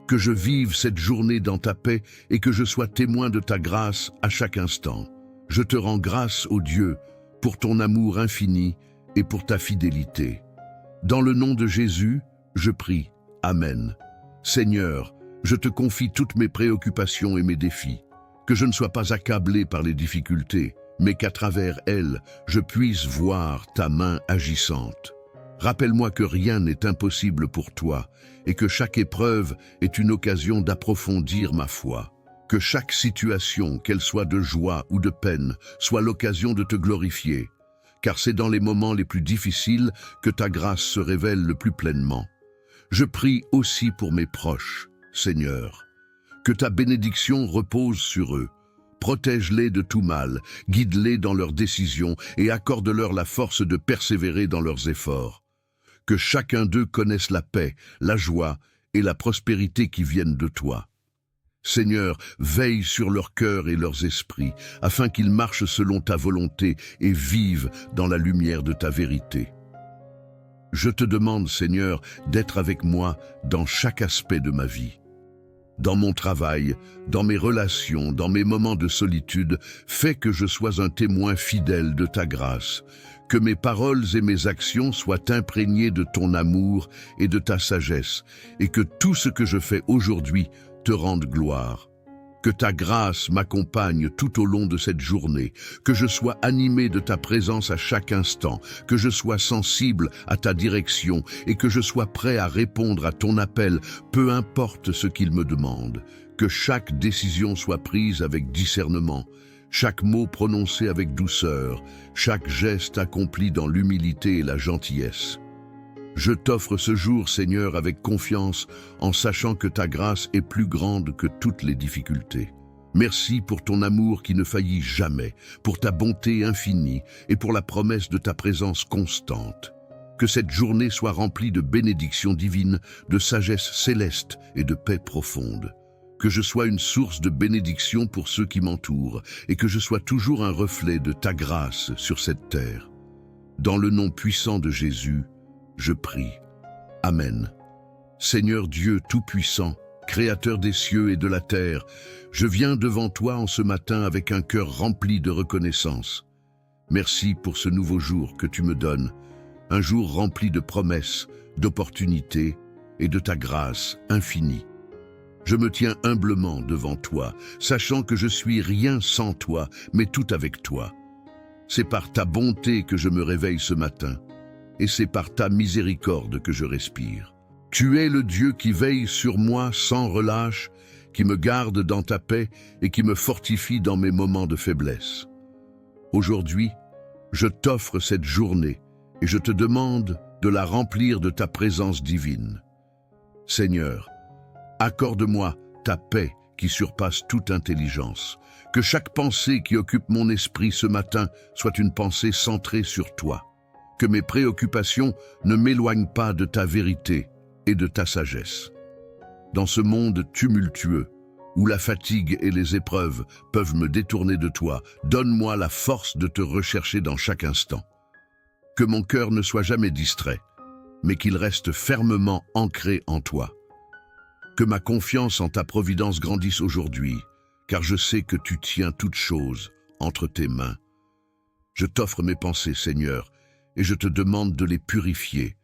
A: Que je vive cette journée dans ta paix et que je sois témoin de ta grâce à chaque instant. Je te rends grâce, ô Dieu, pour ton amour infini et pour ta fidélité. Dans le nom de Jésus, Je prie. Amen. Seigneur, je te confie toutes mes préoccupations et mes défis. Que je ne sois pas accablé par les difficultés, mais qu'à travers elles, je puisse voir ta main agissante. Rappelle-moi que rien n'est impossible pour toi et que chaque épreuve est une occasion d'approfondir ma foi. Que chaque situation, qu'elle soit de joie ou de peine, soit l'occasion de te glorifier, car c'est dans les moments les plus difficiles que ta grâce se révèle le plus pleinement. Je prie aussi pour mes proches, Seigneur. Que ta bénédiction repose sur eux. Protège-les de tout mal, guide-les dans leurs décisions et accorde-leur la force de persévérer dans leurs efforts. Que chacun d'eux connaisse la paix, la joie et la prospérité qui viennent de toi. Seigneur, veille sur leur cœur et leurs esprits, afin qu'ils marchent selon ta volonté et vivent dans la lumière de ta vérité. Je te demande, Seigneur, d'être avec moi dans chaque aspect de ma vie. Dans mon travail, dans mes relations, dans mes moments de solitude, fais que je sois un témoin fidèle de ta grâce, que mes paroles et mes actions soient imprégnées de ton amour et de ta sagesse, et que tout ce que je fais aujourd'hui te rende gloire. Que ta grâce m'accompagne tout au long de cette journée, que je sois animé de ta présence à chaque instant, que je sois sensible à ta direction et que je sois prêt à répondre à ton appel, peu importe ce qu'il me demande. Que chaque décision soit prise avec discernement, chaque mot prononcé avec douceur, chaque geste accompli dans l'humilité et la gentillesse. Je t'offre ce jour, Seigneur, avec confiance, en sachant que ta grâce est plus grande que toutes les difficultés. Merci pour ton amour qui ne faillit jamais, pour ta bonté infinie et pour la promesse de ta présence constante. Que cette journée soit remplie de bénédictions divines, de sagesse céleste et de paix profonde. Que je sois une source de bénédiction pour ceux qui m'entourent et que je sois toujours un reflet de ta grâce sur cette terre. Dans le nom puissant de Jésus, je prie. Amen. Seigneur Dieu Tout-Puissant, Créateur des cieux et de la terre, je viens devant toi en ce matin avec un cœur rempli de reconnaissance. Merci pour ce nouveau jour que tu me donnes, un jour rempli de promesses, d'opportunités et de ta grâce infinie. Je me tiens humblement devant toi, sachant que je suis rien sans toi, mais tout avec toi. C'est par ta bonté que je me réveille ce matin, et c'est par ta miséricorde que je respire. Tu es le Dieu qui veille sur moi sans relâche, qui me garde dans ta paix et qui me fortifie dans mes moments de faiblesse. Aujourd'hui, je t'offre cette journée et je te demande de la remplir de ta présence divine. Seigneur, accorde-moi ta paix qui surpasse toute intelligence. Que chaque pensée qui occupe mon esprit ce matin soit une pensée centrée sur toi. Que mes préoccupations ne m'éloignent pas de ta vérité et de ta sagesse. Dans ce monde tumultueux, où la fatigue et les épreuves peuvent me détourner de toi, donne-moi la force de te rechercher dans chaque instant. Que mon cœur ne soit jamais distrait, mais qu'il reste fermement ancré en toi. Que ma confiance en ta providence grandisse aujourd'hui, car je sais que tu tiens toutes choses entre tes mains. Je t'offre mes pensées, Seigneur, et je te demande de les purifier,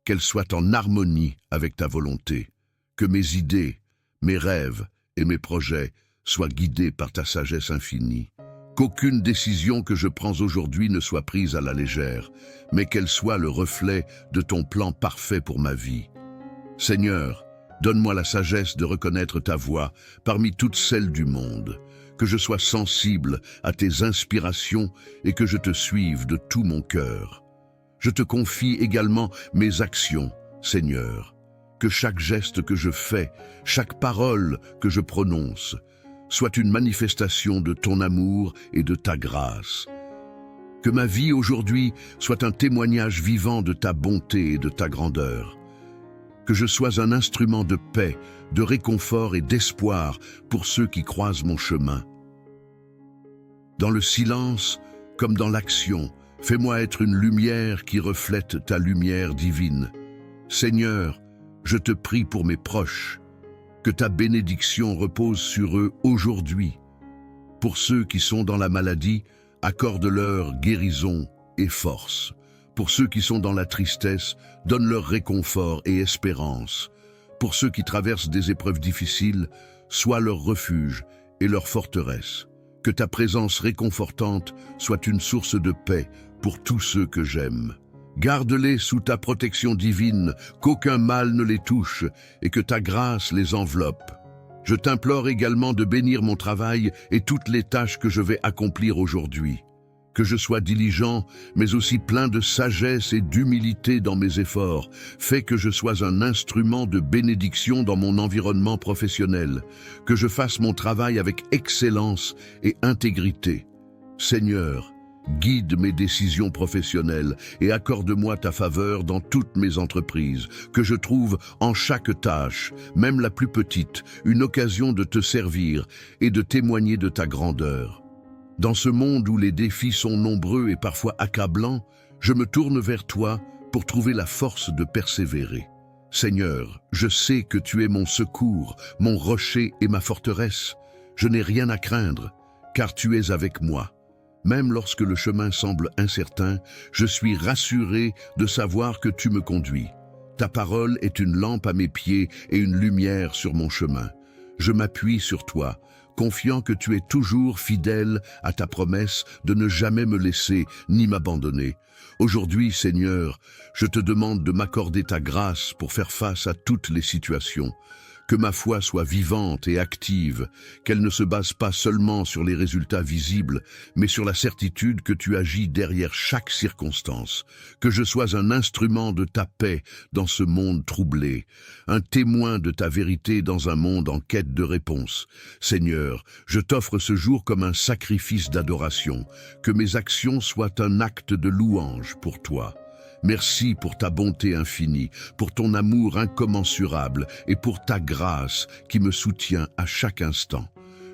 A: qu'elles soient en harmonie avec ta volonté, que mes idées, mes rêves et mes projets soient guidés par ta sagesse infinie, qu'aucune décision que je prends aujourd'hui ne soit prise à la légère, mais qu'elle soit le reflet de ton plan parfait pour ma vie. Seigneur, donne-moi la sagesse de reconnaître ta voix parmi toutes celles du monde, que je sois sensible à tes inspirations et que je te suive de tout mon cœur. Je te confie également mes actions, Seigneur, que chaque geste que je fais, chaque parole que je prononce, soit une manifestation de ton amour et de ta grâce. Que ma vie aujourd'hui soit un témoignage vivant de ta bonté et de ta grandeur. Que je sois un instrument de paix, de réconfort et d'espoir pour ceux qui croisent mon chemin. Dans le silence comme dans l'action, fais-moi être une lumière qui reflète ta lumière divine. Seigneur, je te prie pour mes proches, que ta bénédiction repose sur eux aujourd'hui. Pour ceux qui sont dans la maladie, accorde-leur guérison et force. Pour ceux qui sont dans la tristesse, donne leur réconfort et espérance. Pour ceux qui traversent des épreuves difficiles, sois leur refuge et leur forteresse. Que ta présence réconfortante soit une source de paix pour tous ceux que j'aime. Garde-les sous ta protection divine, qu'aucun mal ne les touche et que ta grâce les enveloppe. Je t'implore également de bénir mon travail et toutes les tâches que je vais accomplir aujourd'hui. Que je sois diligent, mais aussi plein de sagesse et d'humilité dans mes efforts. Fais que je sois un instrument de bénédiction dans mon environnement professionnel. Que je fasse mon travail avec excellence et intégrité. Seigneur, guide mes décisions professionnelles et accorde-moi ta faveur dans toutes mes entreprises. Que je trouve en chaque tâche, même la plus petite, une occasion de te servir et de témoigner de ta grandeur. Dans ce monde où les défis sont nombreux et parfois accablants, je me tourne vers toi pour trouver la force de persévérer. Seigneur, je sais que tu es mon secours, mon rocher et ma forteresse. Je n'ai rien à craindre, car tu es avec moi. Même lorsque le chemin semble incertain, je suis rassuré de savoir que tu me conduis. Ta parole est une lampe à mes pieds et une lumière sur mon chemin. Je m'appuie sur toi, confiant que tu es toujours fidèle à ta promesse de ne jamais me laisser ni m'abandonner. Aujourd'hui, Seigneur, je te demande de m'accorder ta grâce pour faire face à toutes les situations. Que ma foi soit vivante et active, qu'elle ne se base pas seulement sur les résultats visibles, mais sur la certitude que tu agis derrière chaque circonstance. Que je sois un instrument de ta paix dans ce monde troublé, un témoin de ta vérité dans un monde en quête de réponse. Seigneur, je t'offre ce jour comme un sacrifice d'adoration, que mes actions soient un acte de louange pour toi. Merci pour ta bonté infinie, pour ton amour incommensurable et pour ta grâce qui me soutient à chaque instant.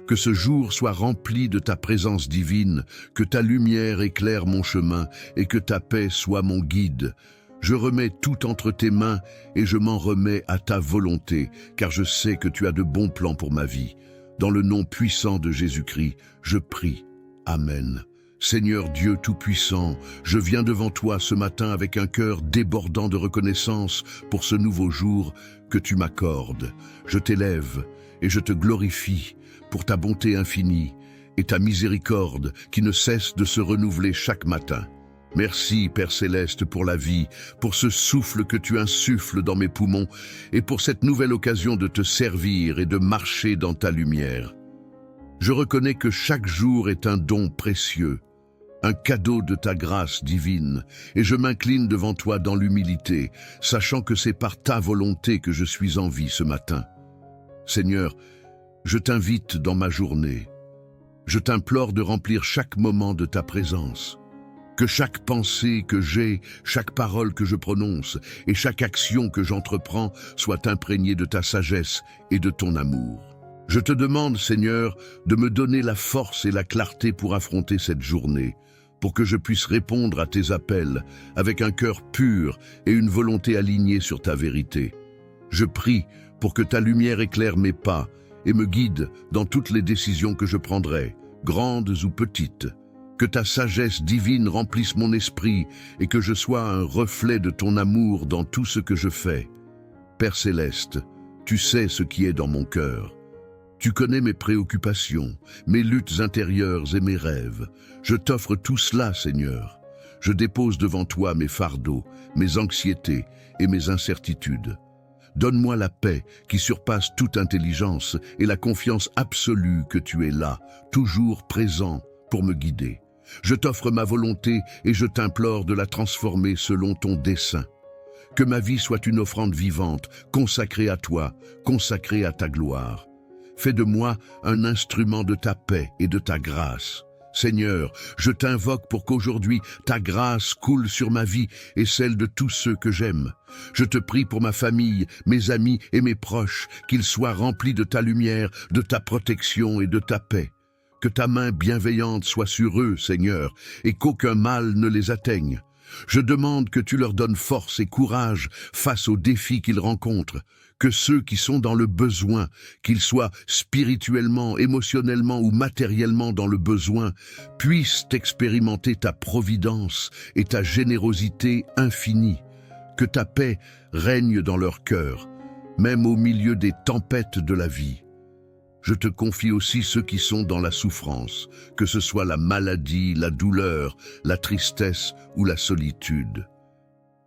A: Que ce jour soit rempli de ta présence divine, que ta lumière éclaire mon chemin et que ta paix soit mon guide. Je remets tout entre tes mains et je m'en remets à ta volonté, car je sais que tu as de bons plans pour ma vie. Dans le nom puissant de Jésus-Christ, je prie. Amen. Seigneur Dieu Tout-Puissant, je viens devant toi ce matin avec un cœur débordant de reconnaissance pour ce nouveau jour que tu m'accordes. Je t'élève et je te glorifie pour ta bonté infinie et ta miséricorde qui ne cesse de se renouveler chaque matin. Merci, Père Céleste, pour la vie, pour ce souffle que tu insuffles dans mes poumons et pour cette nouvelle occasion de te servir et de marcher dans ta lumière. Je reconnais que chaque jour est un don précieux, un cadeau de ta grâce divine, et je m'incline devant toi dans l'humilité, sachant que c'est par ta volonté que je suis en vie ce matin. Seigneur, je t'invite dans ma journée. Je t'implore de remplir chaque moment de ta présence. Que chaque pensée que j'ai, chaque parole que je prononce et chaque action que j'entreprends soit imprégnée de ta sagesse et de ton amour. Je te demande, Seigneur, de me donner la force et la clarté pour affronter cette journée, pour que je puisse répondre à tes appels avec un cœur pur et une volonté alignée sur ta vérité. Je prie pour que ta lumière éclaire mes pas et me guide dans toutes les décisions que je prendrai, grandes ou petites. Que ta sagesse divine remplisse mon esprit et que je sois un reflet de ton amour dans tout ce que je fais. Père Céleste, tu sais ce qui est dans mon cœur. Tu connais mes préoccupations, mes luttes intérieures et mes rêves. Je t'offre tout cela, Seigneur. Je dépose devant toi mes fardeaux, mes anxiétés et mes incertitudes. Donne-moi la paix qui surpasse toute intelligence et la confiance absolue que tu es là, toujours présent pour me guider. Je t'offre ma volonté et je t'implore de la transformer selon ton dessein. Que ma vie soit une offrande vivante, consacrée à toi, consacrée à ta gloire. Fais de moi un instrument de ta paix et de ta grâce. Seigneur, je t'invoque pour qu'aujourd'hui ta grâce coule sur ma vie et celle de tous ceux que j'aime. Je te prie pour ma famille, mes amis et mes proches, qu'ils soient remplis de ta lumière, de ta protection et de ta paix. Que ta main bienveillante soit sur eux, Seigneur, et qu'aucun mal ne les atteigne. Je demande que tu leur donnes force et courage face aux défis qu'ils rencontrent, que ceux qui sont dans le besoin, qu'ils soient spirituellement, émotionnellement ou matériellement dans le besoin, puissent expérimenter ta providence et ta générosité infinie, que ta paix règne dans leur cœur, même au milieu des tempêtes de la vie. Je te confie aussi ceux qui sont dans la souffrance, que ce soit la maladie, la douleur, la tristesse ou la solitude.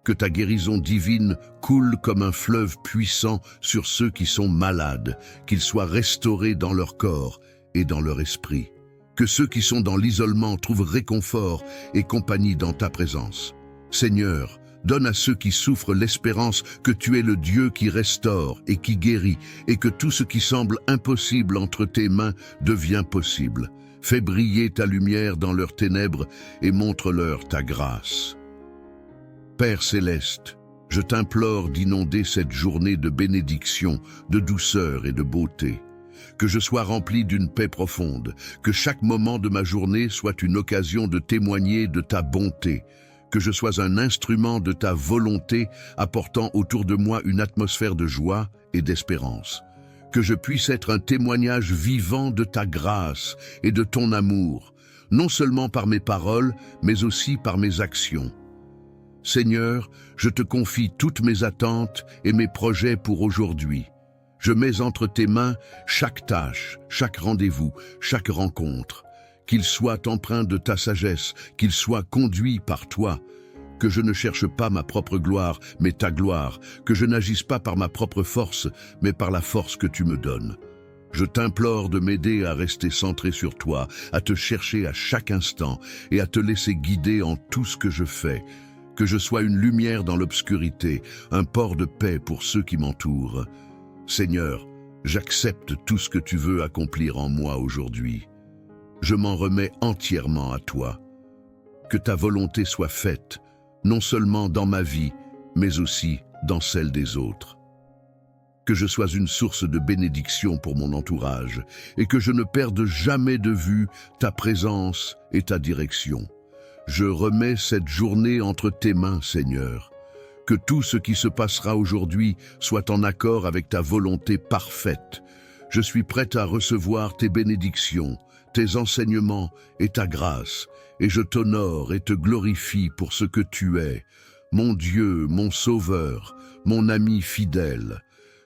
A: Que ta guérison divine coule comme un fleuve puissant sur ceux qui sont malades, qu'ils soient restaurés dans leur corps et dans leur esprit. Que ceux qui sont dans l'isolement trouvent réconfort et compagnie dans ta présence. Seigneur, donne à ceux qui souffrent l'espérance que tu es le Dieu qui restaure et qui guérit, et que tout ce qui semble impossible entre tes mains devient possible. Fais briller ta lumière dans leurs ténèbres et montre-leur ta grâce. Père céleste, je t'implore d'inonder cette journée de bénédiction, de douceur et de beauté. Que je sois rempli d'une paix profonde, que chaque moment de ma journée soit une occasion de témoigner de ta bonté, que je sois un instrument de ta volonté apportant autour de moi une atmosphère de joie et d'espérance, que je puisse être un témoignage vivant de ta grâce et de ton amour, non seulement par mes paroles, mais aussi par mes actions. Seigneur, je te confie toutes mes attentes et mes projets pour aujourd'hui. Je mets entre tes mains chaque tâche, chaque rendez-vous, chaque rencontre. Qu'il soit empreint de ta sagesse, qu'il soit conduit par toi, que je ne cherche pas ma propre gloire, mais ta gloire, que je n'agisse pas par ma propre force, mais par la force que tu me donnes. Je t'implore de m'aider à rester centré sur toi, à te chercher à chaque instant et à te laisser guider en tout ce que je fais, que je sois une lumière dans l'obscurité, un port de paix pour ceux qui m'entourent. Seigneur, j'accepte tout ce que tu veux accomplir en moi aujourd'hui. Je m'en remets entièrement à toi. Que ta volonté soit faite, non seulement dans ma vie, mais aussi dans celle des autres. Que je sois une source de bénédiction pour mon entourage et que je ne perde jamais de vue ta présence et ta direction. Je remets cette journée entre tes mains, Seigneur. Que tout ce qui se passera aujourd'hui soit en accord avec ta volonté parfaite. Je suis prête à recevoir tes bénédictions, tes enseignements et ta grâce, et je t'honore et te glorifie pour ce que tu es, mon Dieu, mon Sauveur, mon ami fidèle.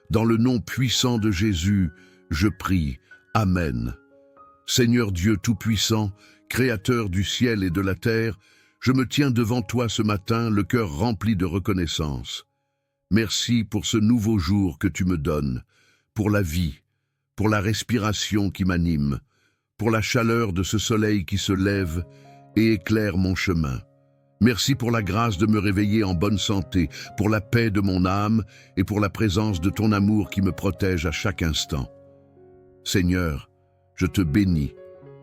A: Dans le nom puissant de Jésus, je prie. Amen. Seigneur Dieu Tout-Puissant, Créateur du ciel et de la terre, je me tiens devant toi ce matin, le cœur rempli de reconnaissance. Merci pour ce nouveau jour que tu me donnes, pour la vie, pour la respiration qui m'anime, pour la chaleur de ce soleil qui se lève et éclaire mon chemin. Merci pour la grâce de me réveiller en bonne santé, pour la paix de mon âme et pour la présence de ton amour qui me protège à chaque instant. Seigneur, je te bénis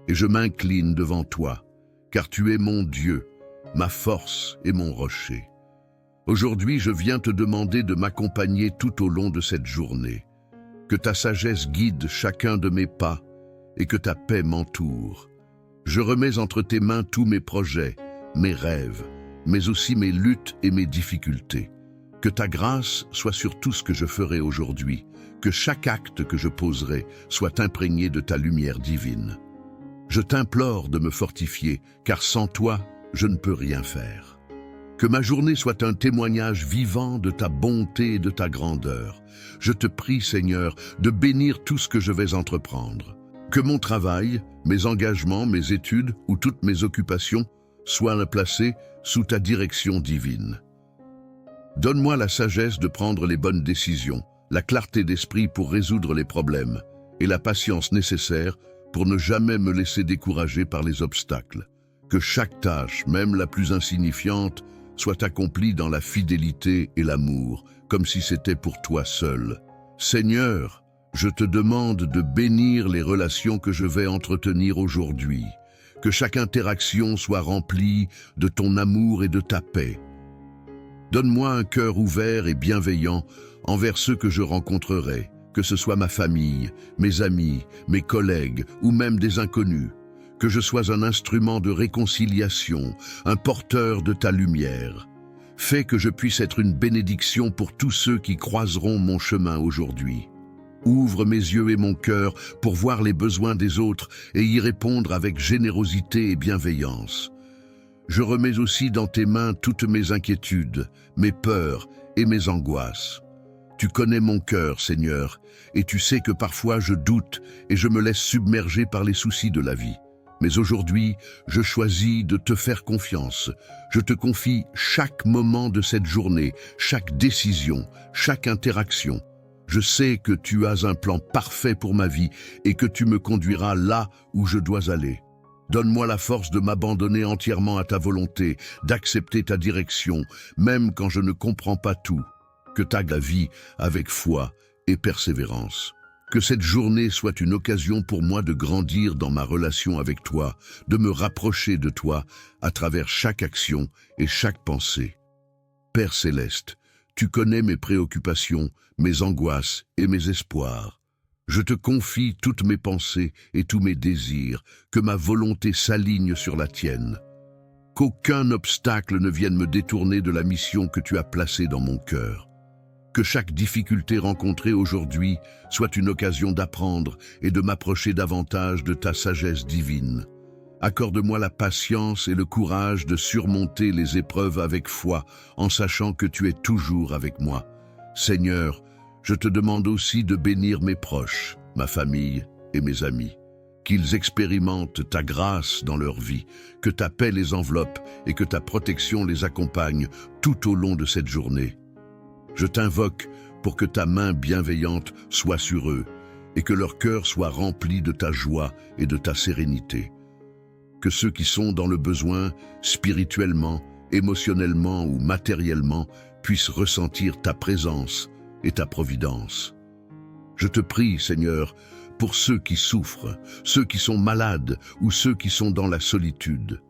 A: et je m'incline devant toi, car tu es mon Dieu, ma force et mon rocher. Aujourd'hui, je viens te demander de m'accompagner tout au long de cette journée. Que ta sagesse guide chacun de mes pas et que ta paix m'entoure. Je remets entre tes mains tous mes projets, mes rêves, mais aussi mes luttes et mes difficultés. Que ta grâce soit sur tout ce que je ferai aujourd'hui, que chaque acte que je poserai soit imprégné de ta lumière divine. Je t'implore de me fortifier, car sans toi, je ne peux rien faire. Que ma journée soit un témoignage vivant de ta bonté et de ta grandeur. Je te prie, Seigneur, de bénir tout ce que je vais entreprendre. Que mon travail, mes engagements, mes études ou toutes mes occupations soient placés sous ta direction divine. Donne-moi la sagesse de prendre les bonnes décisions, la clarté d'esprit pour résoudre les problèmes et la patience nécessaire pour ne jamais me laisser décourager par les obstacles. Que chaque tâche, même la plus insignifiante, soit accomplie dans la fidélité et l'amour, comme si c'était pour toi seul. Seigneur, je te demande de bénir les relations que je vais entretenir aujourd'hui. Que chaque interaction soit remplie de ton amour et de ta paix. Donne-moi un cœur ouvert et bienveillant envers ceux que je rencontrerai, que ce soit ma famille, mes amis, mes collègues ou même des inconnus. que je sois un instrument de réconciliation, un porteur de ta lumière. Fais que je puisse être une bénédiction pour tous ceux qui croiseront mon chemin aujourd'hui. Ouvre mes yeux et mon cœur pour voir les besoins des autres et y répondre avec générosité et bienveillance. Je remets aussi dans tes mains toutes mes inquiétudes, mes peurs et mes angoisses. Tu connais mon cœur, Seigneur, et tu sais que parfois je doute et je me laisse submerger par les soucis de la vie. Mais aujourd'hui, je choisis de te faire confiance. Je te confie chaque moment de cette journée, chaque décision, chaque interaction. Je sais que tu as un plan parfait pour ma vie et que tu me conduiras là où je dois aller. Donne-moi la force de m'abandonner entièrement à ta volonté, d'accepter ta direction, même quand je ne comprends pas tout. Que ta vie avec foi et persévérance. Que cette journée soit une occasion pour moi de grandir dans ma relation avec toi, de me rapprocher de toi à travers chaque action et chaque pensée. Père céleste, tu connais mes préoccupations, mes angoisses et mes espoirs. Je te confie toutes mes pensées et tous mes désirs, que ma volonté s'aligne sur la tienne. Qu'aucun obstacle ne vienne me détourner de la mission que tu as placée dans mon cœur. Que chaque difficulté rencontrée aujourd'hui soit une occasion d'apprendre et de m'approcher davantage de ta sagesse divine. Accorde-moi la patience et le courage de surmonter les épreuves avec foi, en sachant que tu es toujours avec moi. Seigneur, je te demande aussi de bénir mes proches, ma famille et mes amis. Qu'ils expérimentent ta grâce dans leur vie, que ta paix les enveloppe et que ta protection les accompagne tout au long de cette journée. Je t'invoque pour que ta main bienveillante soit sur eux et que leur cœur soit rempli de ta joie et de ta sérénité. Que ceux qui sont dans le besoin, spirituellement, émotionnellement ou matériellement, puissent ressentir ta présence et ta providence. Je te prie, Seigneur, pour ceux qui souffrent, ceux qui sont malades ou ceux qui sont dans la solitude.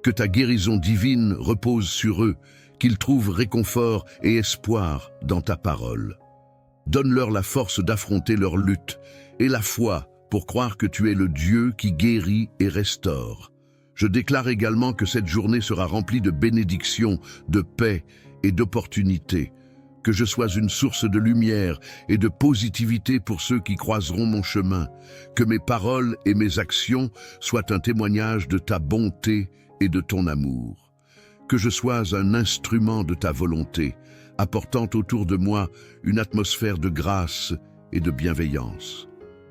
A: Que ta guérison divine repose sur eux, qu'ils trouvent réconfort et espoir dans ta parole. Donne-leur la force d'affronter leur lutte et la foi pour croire que tu es le Dieu qui guérit et restaure. Je déclare également que cette journée sera remplie de bénédictions, de paix et d'opportunités, que je sois une source de lumière et de positivité pour ceux qui croiseront mon chemin, que mes paroles et mes actions soient un témoignage de ta bonté et de ton amour. Que je sois un instrument de ta volonté, apportant autour de moi une atmosphère de grâce et de bienveillance.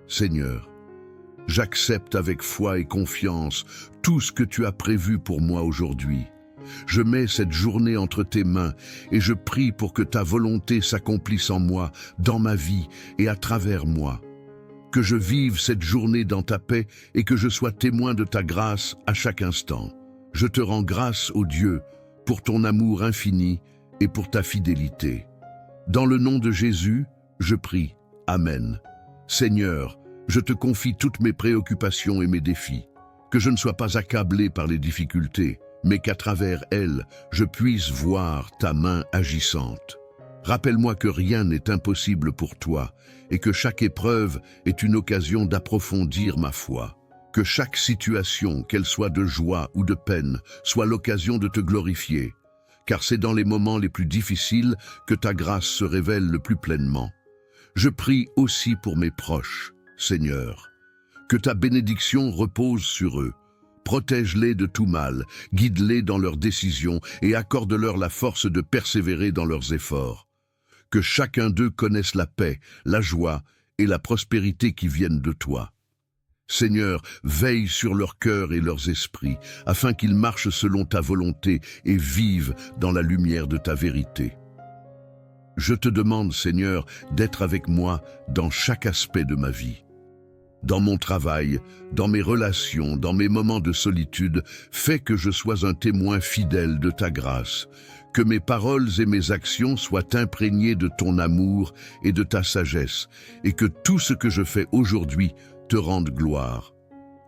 A: Seigneur, j'accepte avec foi et confiance tout ce que tu as prévu pour moi aujourd'hui. Je mets cette journée entre tes mains et je prie pour que ta volonté s'accomplisse en moi, dans ma vie et à travers moi. Que je vive cette journée dans ta paix et que je sois témoin de ta grâce à chaque instant. Je te rends grâce, ô Dieu, pour ton amour infini et pour ta fidélité. Dans le nom de Jésus, je prie. Amen. Seigneur, je te confie toutes mes préoccupations et mes défis. Que je ne sois pas accablé par les difficultés, mais qu'à travers elles, je puisse voir ta main agissante. Rappelle-moi que rien n'est impossible pour toi et que chaque épreuve est une occasion d'approfondir ma foi. Que chaque situation, qu'elle soit de joie ou de peine, soit l'occasion de te glorifier, car c'est dans les moments les plus difficiles que ta grâce se révèle le plus pleinement. Je prie aussi pour mes proches, Seigneur. Que ta bénédiction repose sur eux. Protège-les de tout mal, guide-les dans leurs décisions et accorde-leur la force de persévérer dans leurs efforts. Que chacun d'eux connaisse la paix, la joie et la prospérité qui viennent de toi. Seigneur, veille sur leurs cœurs et leurs esprits, afin qu'ils marchent selon ta volonté et vivent dans la lumière de ta vérité. Je te demande, Seigneur, d'être avec moi dans chaque aspect de ma vie. Dans mon travail, dans mes relations, dans mes moments de solitude, fais que je sois un témoin fidèle de ta grâce, que mes paroles et mes actions soient imprégnées de ton amour et de ta sagesse, et que tout ce que je fais aujourd'hui te rende gloire.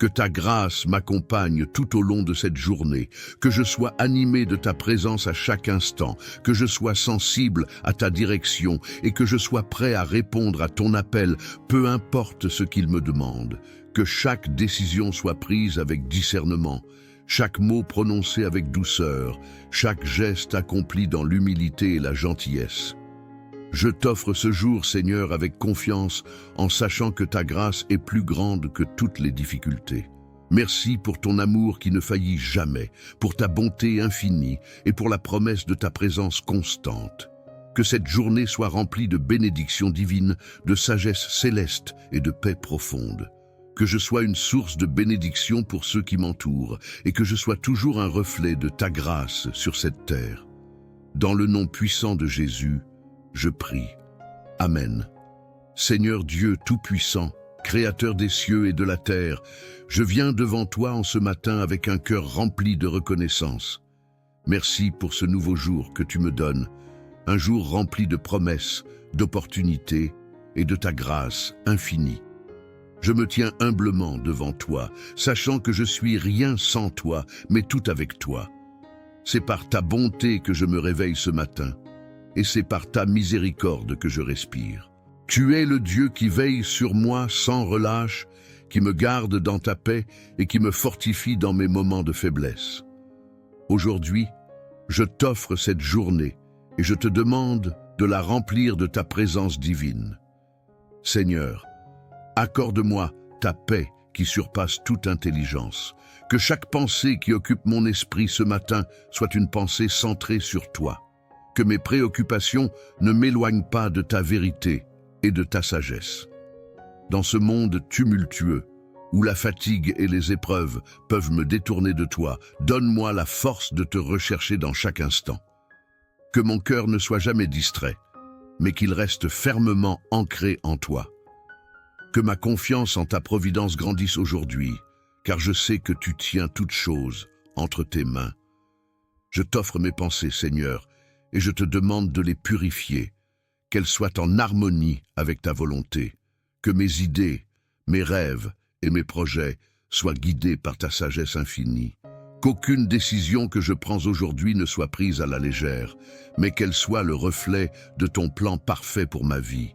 A: Que ta grâce m'accompagne tout au long de cette journée, que je sois animé de ta présence à chaque instant, que je sois sensible à ta direction et que je sois prêt à répondre à ton appel, peu importe ce qu'il me demande. Que chaque décision soit prise avec discernement, chaque mot prononcé avec douceur, chaque geste accompli dans l'humilité et la gentillesse. Je t'offre ce jour, Seigneur, avec confiance, en sachant que ta grâce est plus grande que toutes les difficultés. Merci pour ton amour qui ne faillit jamais, pour ta bonté infinie et pour la promesse de ta présence constante. Que cette journée soit remplie de bénédictions divines, de sagesse céleste et de paix profonde. Que je sois une source de bénédiction pour ceux qui m'entourent et que je sois toujours un reflet de ta grâce sur cette terre. Dans le nom puissant de Jésus, je prie. Amen. Seigneur Dieu Tout-Puissant, Créateur des cieux et de la terre, je viens devant toi en ce matin avec un cœur rempli de reconnaissance. Merci pour ce nouveau jour que tu me donnes, un jour rempli de promesses, d'opportunités et de ta grâce infinie. Je me tiens humblement devant toi, sachant que je suis rien sans toi, mais tout avec toi. C'est par ta bonté que je me réveille ce matin, et c'est par ta miséricorde que je respire. Tu es le Dieu qui veille sur moi sans relâche, qui me garde dans ta paix et qui me fortifie dans mes moments de faiblesse. Aujourd'hui, je t'offre cette journée et je te demande de la remplir de ta présence divine. Seigneur, accorde-moi ta paix qui surpasse toute intelligence, que chaque pensée qui occupe mon esprit ce matin soit une pensée centrée sur toi, que mes préoccupations ne m'éloignent pas de ta vérité et de ta sagesse. Dans ce monde tumultueux, où la fatigue et les épreuves peuvent me détourner de toi, donne-moi la force de te rechercher dans chaque instant. Que mon cœur ne soit jamais distrait, mais qu'il reste fermement ancré en toi. Que ma confiance en ta providence grandisse aujourd'hui, car je sais que tu tiens toutes choses entre tes mains. Je t'offre mes pensées, Seigneur, et je te demande de les purifier, qu'elles soient en harmonie avec ta volonté, que mes idées, mes rêves et mes projets soient guidés par ta sagesse infinie. Qu'aucune décision que je prends aujourd'hui ne soit prise à la légère, mais qu'elle soit le reflet de ton plan parfait pour ma vie.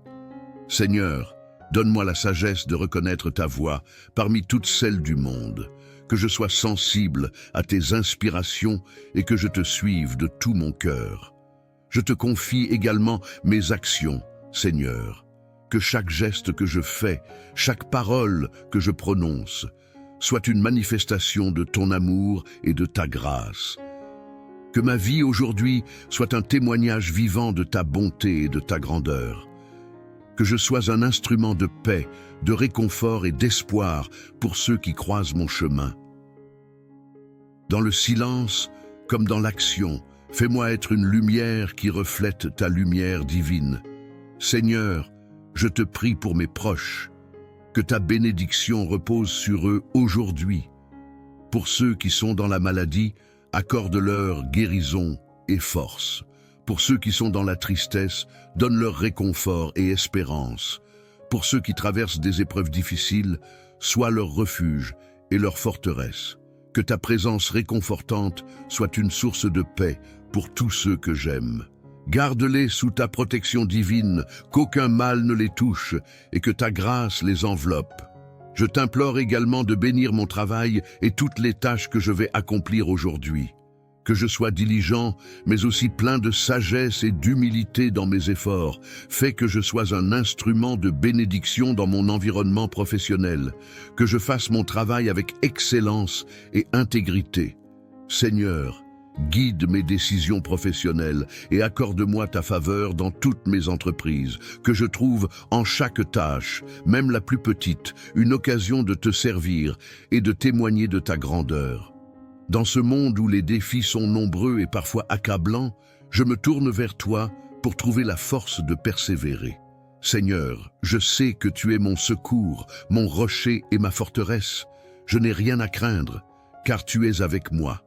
A: Seigneur, donne-moi la sagesse de reconnaître ta voix parmi toutes celles du monde, que je sois sensible à tes inspirations et que je te suive de tout mon cœur. Je te confie également mes actions, Seigneur, que chaque geste que je fais, chaque parole que je prononce, soit une manifestation de ton amour et de ta grâce. Que ma vie aujourd'hui soit un témoignage vivant de ta bonté et de ta grandeur. Que je sois un instrument de paix, de réconfort et d'espoir pour ceux qui croisent mon chemin. Dans le silence comme dans l'action, fais-moi être une lumière qui reflète ta lumière divine. Seigneur, je te prie pour mes proches, que ta bénédiction repose sur eux aujourd'hui. Pour ceux qui sont dans la maladie, accorde-leur guérison et force. Pour ceux qui sont dans la tristesse, donne-leur réconfort et espérance. Pour ceux qui traversent des épreuves difficiles, sois leur refuge et leur forteresse. Que ta présence réconfortante soit une source de paix pour tous ceux que j'aime. Garde-les sous ta protection divine, qu'aucun mal ne les touche et que ta grâce les enveloppe. Je t'implore également de bénir mon travail et toutes les tâches que je vais accomplir aujourd'hui. Que je sois diligent, mais aussi plein de sagesse et d'humilité dans mes efforts. Fais que je sois un instrument de bénédiction dans mon environnement professionnel. Que je fasse mon travail avec excellence et intégrité. Seigneur, guide mes décisions professionnelles et accorde-moi ta faveur dans toutes mes entreprises, que je trouve en chaque tâche, même la plus petite, une occasion de te servir et de témoigner de ta grandeur. Dans ce monde où les défis sont nombreux et parfois accablants, je me tourne vers toi pour trouver la force de persévérer. Seigneur, je sais que tu es mon secours, mon rocher et ma forteresse. Je n'ai rien à craindre, car tu es avec moi.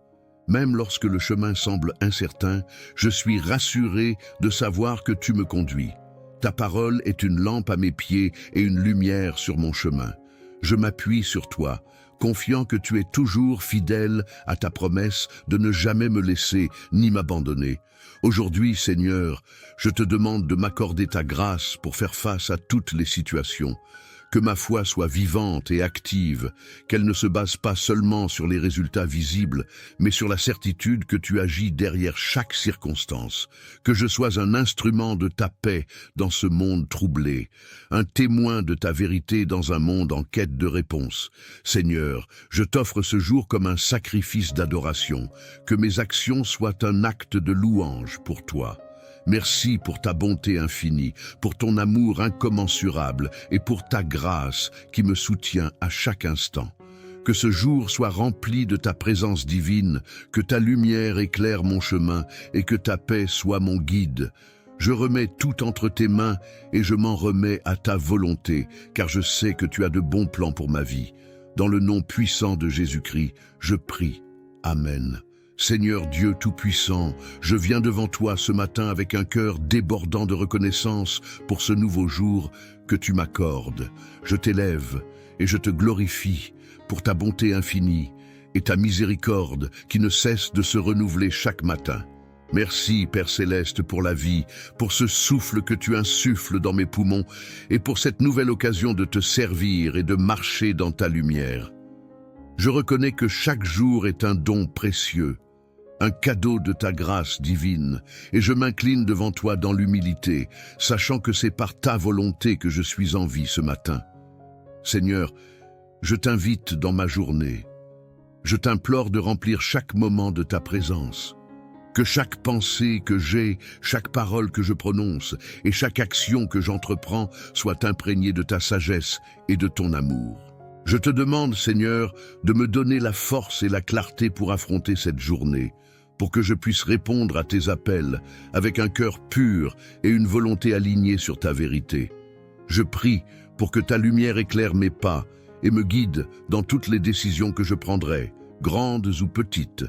A: Même lorsque le chemin semble incertain, je suis rassuré de savoir que tu me conduis. Ta parole est une lampe à mes pieds et une lumière sur mon chemin. Je m'appuie sur toi, confiant que tu es toujours fidèle à ta promesse de ne jamais me laisser ni m'abandonner. Aujourd'hui, Seigneur, je te demande de m'accorder ta grâce pour faire face à toutes les situations. Que ma foi soit vivante et active, qu'elle ne se base pas seulement sur les résultats visibles, mais sur la certitude que tu agis derrière chaque circonstance. Que je sois un instrument de ta paix dans ce monde troublé, un témoin de ta vérité dans un monde en quête de réponse. Seigneur, je t'offre ce jour comme un sacrifice d'adoration, que mes actions soient un acte de louange pour toi. Merci pour ta bonté infinie, pour ton amour incommensurable et pour ta grâce qui me soutient à chaque instant. Que ce jour soit rempli de ta présence divine, que ta lumière éclaire mon chemin et que ta paix soit mon guide. Je remets tout entre tes mains et je m'en remets à ta volonté, car je sais que tu as de bons plans pour ma vie. Dans le nom puissant de Jésus-Christ, je prie. Amen. Seigneur Dieu Tout-Puissant, je viens devant toi ce matin avec un cœur débordant de reconnaissance pour ce nouveau jour que tu m'accordes. Je t'élève et je te glorifie pour ta bonté infinie et ta miséricorde qui ne cesse de se renouveler chaque matin. Merci, Père Céleste, pour la vie, pour ce souffle que tu insuffles dans mes poumons et pour cette nouvelle occasion de te servir et de marcher dans ta lumière. Je reconnais que chaque jour est un don précieux, un cadeau de ta grâce divine, et je m'incline devant toi dans l'humilité, sachant que c'est par ta volonté que je suis en vie ce matin. Seigneur, je t'invite dans ma journée. Je t'implore de remplir chaque moment de ta présence. Que chaque pensée que j'ai, chaque parole que je prononce et chaque action que j'entreprends soit imprégnée de ta sagesse et de ton amour. Je te demande, Seigneur, de me donner la force et la clarté pour affronter cette journée, pour que je puisse répondre à tes appels avec un cœur pur et une volonté alignée sur ta vérité. Je prie pour que ta lumière éclaire mes pas et me guide dans toutes les décisions que je prendrai, grandes ou petites.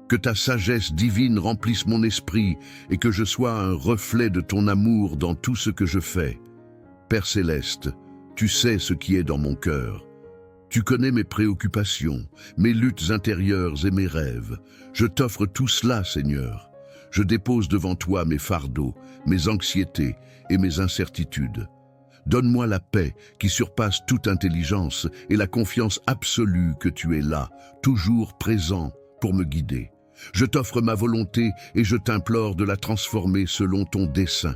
A: Que ta sagesse divine remplisse mon esprit et que je sois un reflet de ton amour dans tout ce que je fais. Père Céleste, tu sais ce qui est dans mon cœur. Tu connais mes préoccupations, mes luttes intérieures et mes rêves. Je t'offre tout cela, Seigneur. Je dépose devant toi mes fardeaux, mes anxiétés et mes incertitudes. Donne-moi la paix qui surpasse toute intelligence et la confiance absolue que tu es là, toujours présent pour me guider. Je t'offre ma volonté et je t'implore de la transformer selon ton dessein.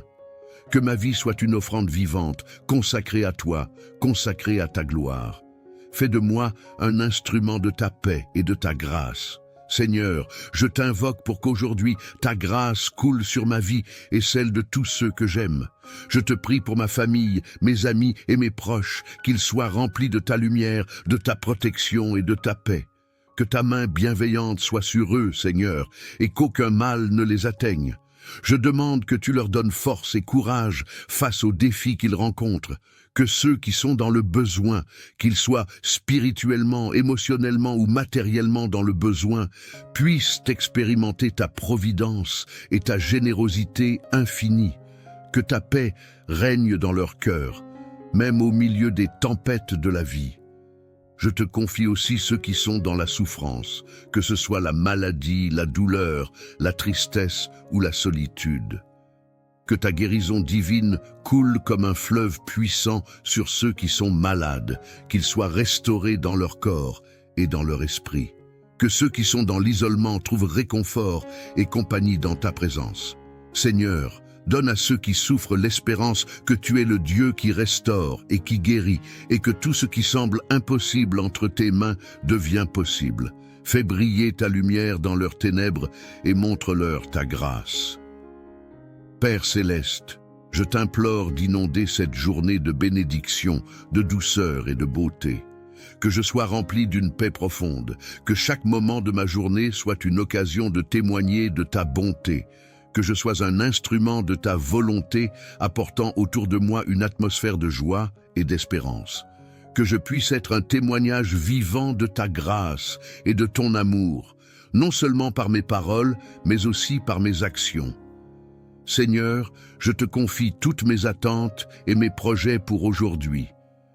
A: Que ma vie soit une offrande vivante, consacrée à toi, consacrée à ta gloire. Fais de moi un instrument de ta paix et de ta grâce. Seigneur, je t'invoque pour qu'aujourd'hui ta grâce coule sur ma vie et celle de tous ceux que j'aime. Je te prie pour ma famille, mes amis et mes proches, qu'ils soient remplis de ta lumière, de ta protection et de ta paix. Que ta main bienveillante soit sur eux, Seigneur, et qu'aucun mal ne les atteigne. Je demande que tu leur donnes force et courage face aux défis qu'ils rencontrent. Que ceux qui sont dans le besoin, qu'ils soient spirituellement, émotionnellement ou matériellement dans le besoin, puissent expérimenter ta providence et ta générosité infinie. Que ta paix règne dans leur cœur, même au milieu des tempêtes de la vie. Je te confie aussi ceux qui sont dans la souffrance, que ce soit la maladie, la douleur, la tristesse ou la solitude. Que ta guérison divine coule comme un fleuve puissant sur ceux qui sont malades, qu'ils soient restaurés dans leur corps et dans leur esprit. Que ceux qui sont dans l'isolement trouvent réconfort et compagnie dans ta présence. Seigneur, donne à ceux qui souffrent l'espérance que tu es le Dieu qui restaure et qui guérit, et que tout ce qui semble impossible entre tes mains devient possible. Fais briller ta lumière dans leurs ténèbres et montre-leur ta grâce. Père Céleste, je t'implore d'inonder cette journée de bénédiction, de douceur et de beauté. Que je sois rempli d'une paix profonde, que chaque moment de ma journée soit une occasion de témoigner de ta bonté, que je sois un instrument de ta volonté apportant autour de moi une atmosphère de joie et d'espérance. Que je puisse être un témoignage vivant de ta grâce et de ton amour, non seulement par mes paroles, mais aussi par mes actions. Seigneur, je te confie toutes mes attentes et mes projets pour aujourd'hui.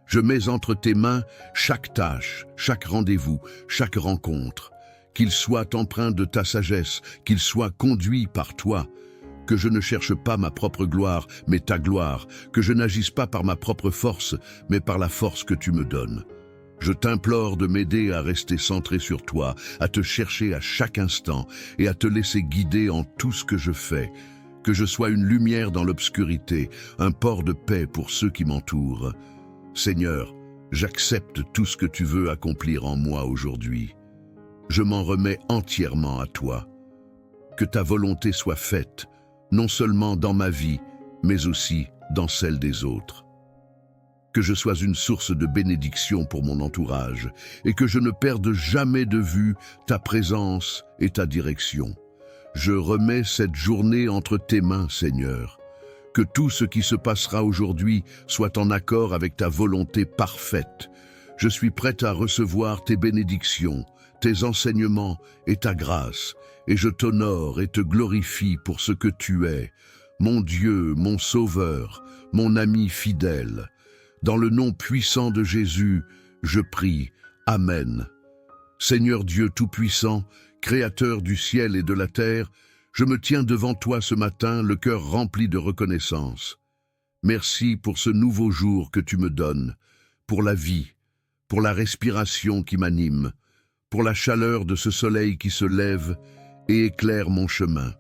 A: Je mets entre tes mains chaque tâche, chaque rendez-vous, chaque rencontre. Qu'il soit empreint de ta sagesse, qu'il soit conduit par toi, que je ne cherche pas ma propre gloire, mais ta gloire, que je n'agisse pas par ma propre force, mais par la force que tu me donnes. Je t'implore de m'aider à rester centré sur toi, à te chercher à chaque instant et à te laisser guider en tout ce que je fais, que je sois une lumière dans l'obscurité, un port de paix pour ceux qui m'entourent. Seigneur, j'accepte tout ce que tu veux accomplir en moi aujourd'hui. Je m'en remets entièrement à toi. Que ta volonté soit faite, non seulement dans ma vie, mais aussi dans celle des autres. Que je sois une source de bénédiction pour mon entourage et que je ne perde jamais de vue ta présence et ta direction. Je remets cette journée entre tes mains, Seigneur. Que tout ce qui se passera aujourd'hui soit en accord avec ta volonté parfaite. Je suis prête à recevoir tes bénédictions, tes enseignements et ta grâce, et je t'honore et te glorifie pour ce que tu es, mon Dieu, mon Sauveur, mon ami fidèle. Dans le nom puissant de Jésus, je prie. Amen. Seigneur Dieu Tout-Puissant, Créateur du ciel et de la terre, je me tiens devant toi ce matin, le cœur rempli de reconnaissance. Merci pour ce nouveau jour que tu me donnes, pour la vie, pour la respiration qui m'anime, pour la chaleur de ce soleil qui se lève et éclaire mon chemin.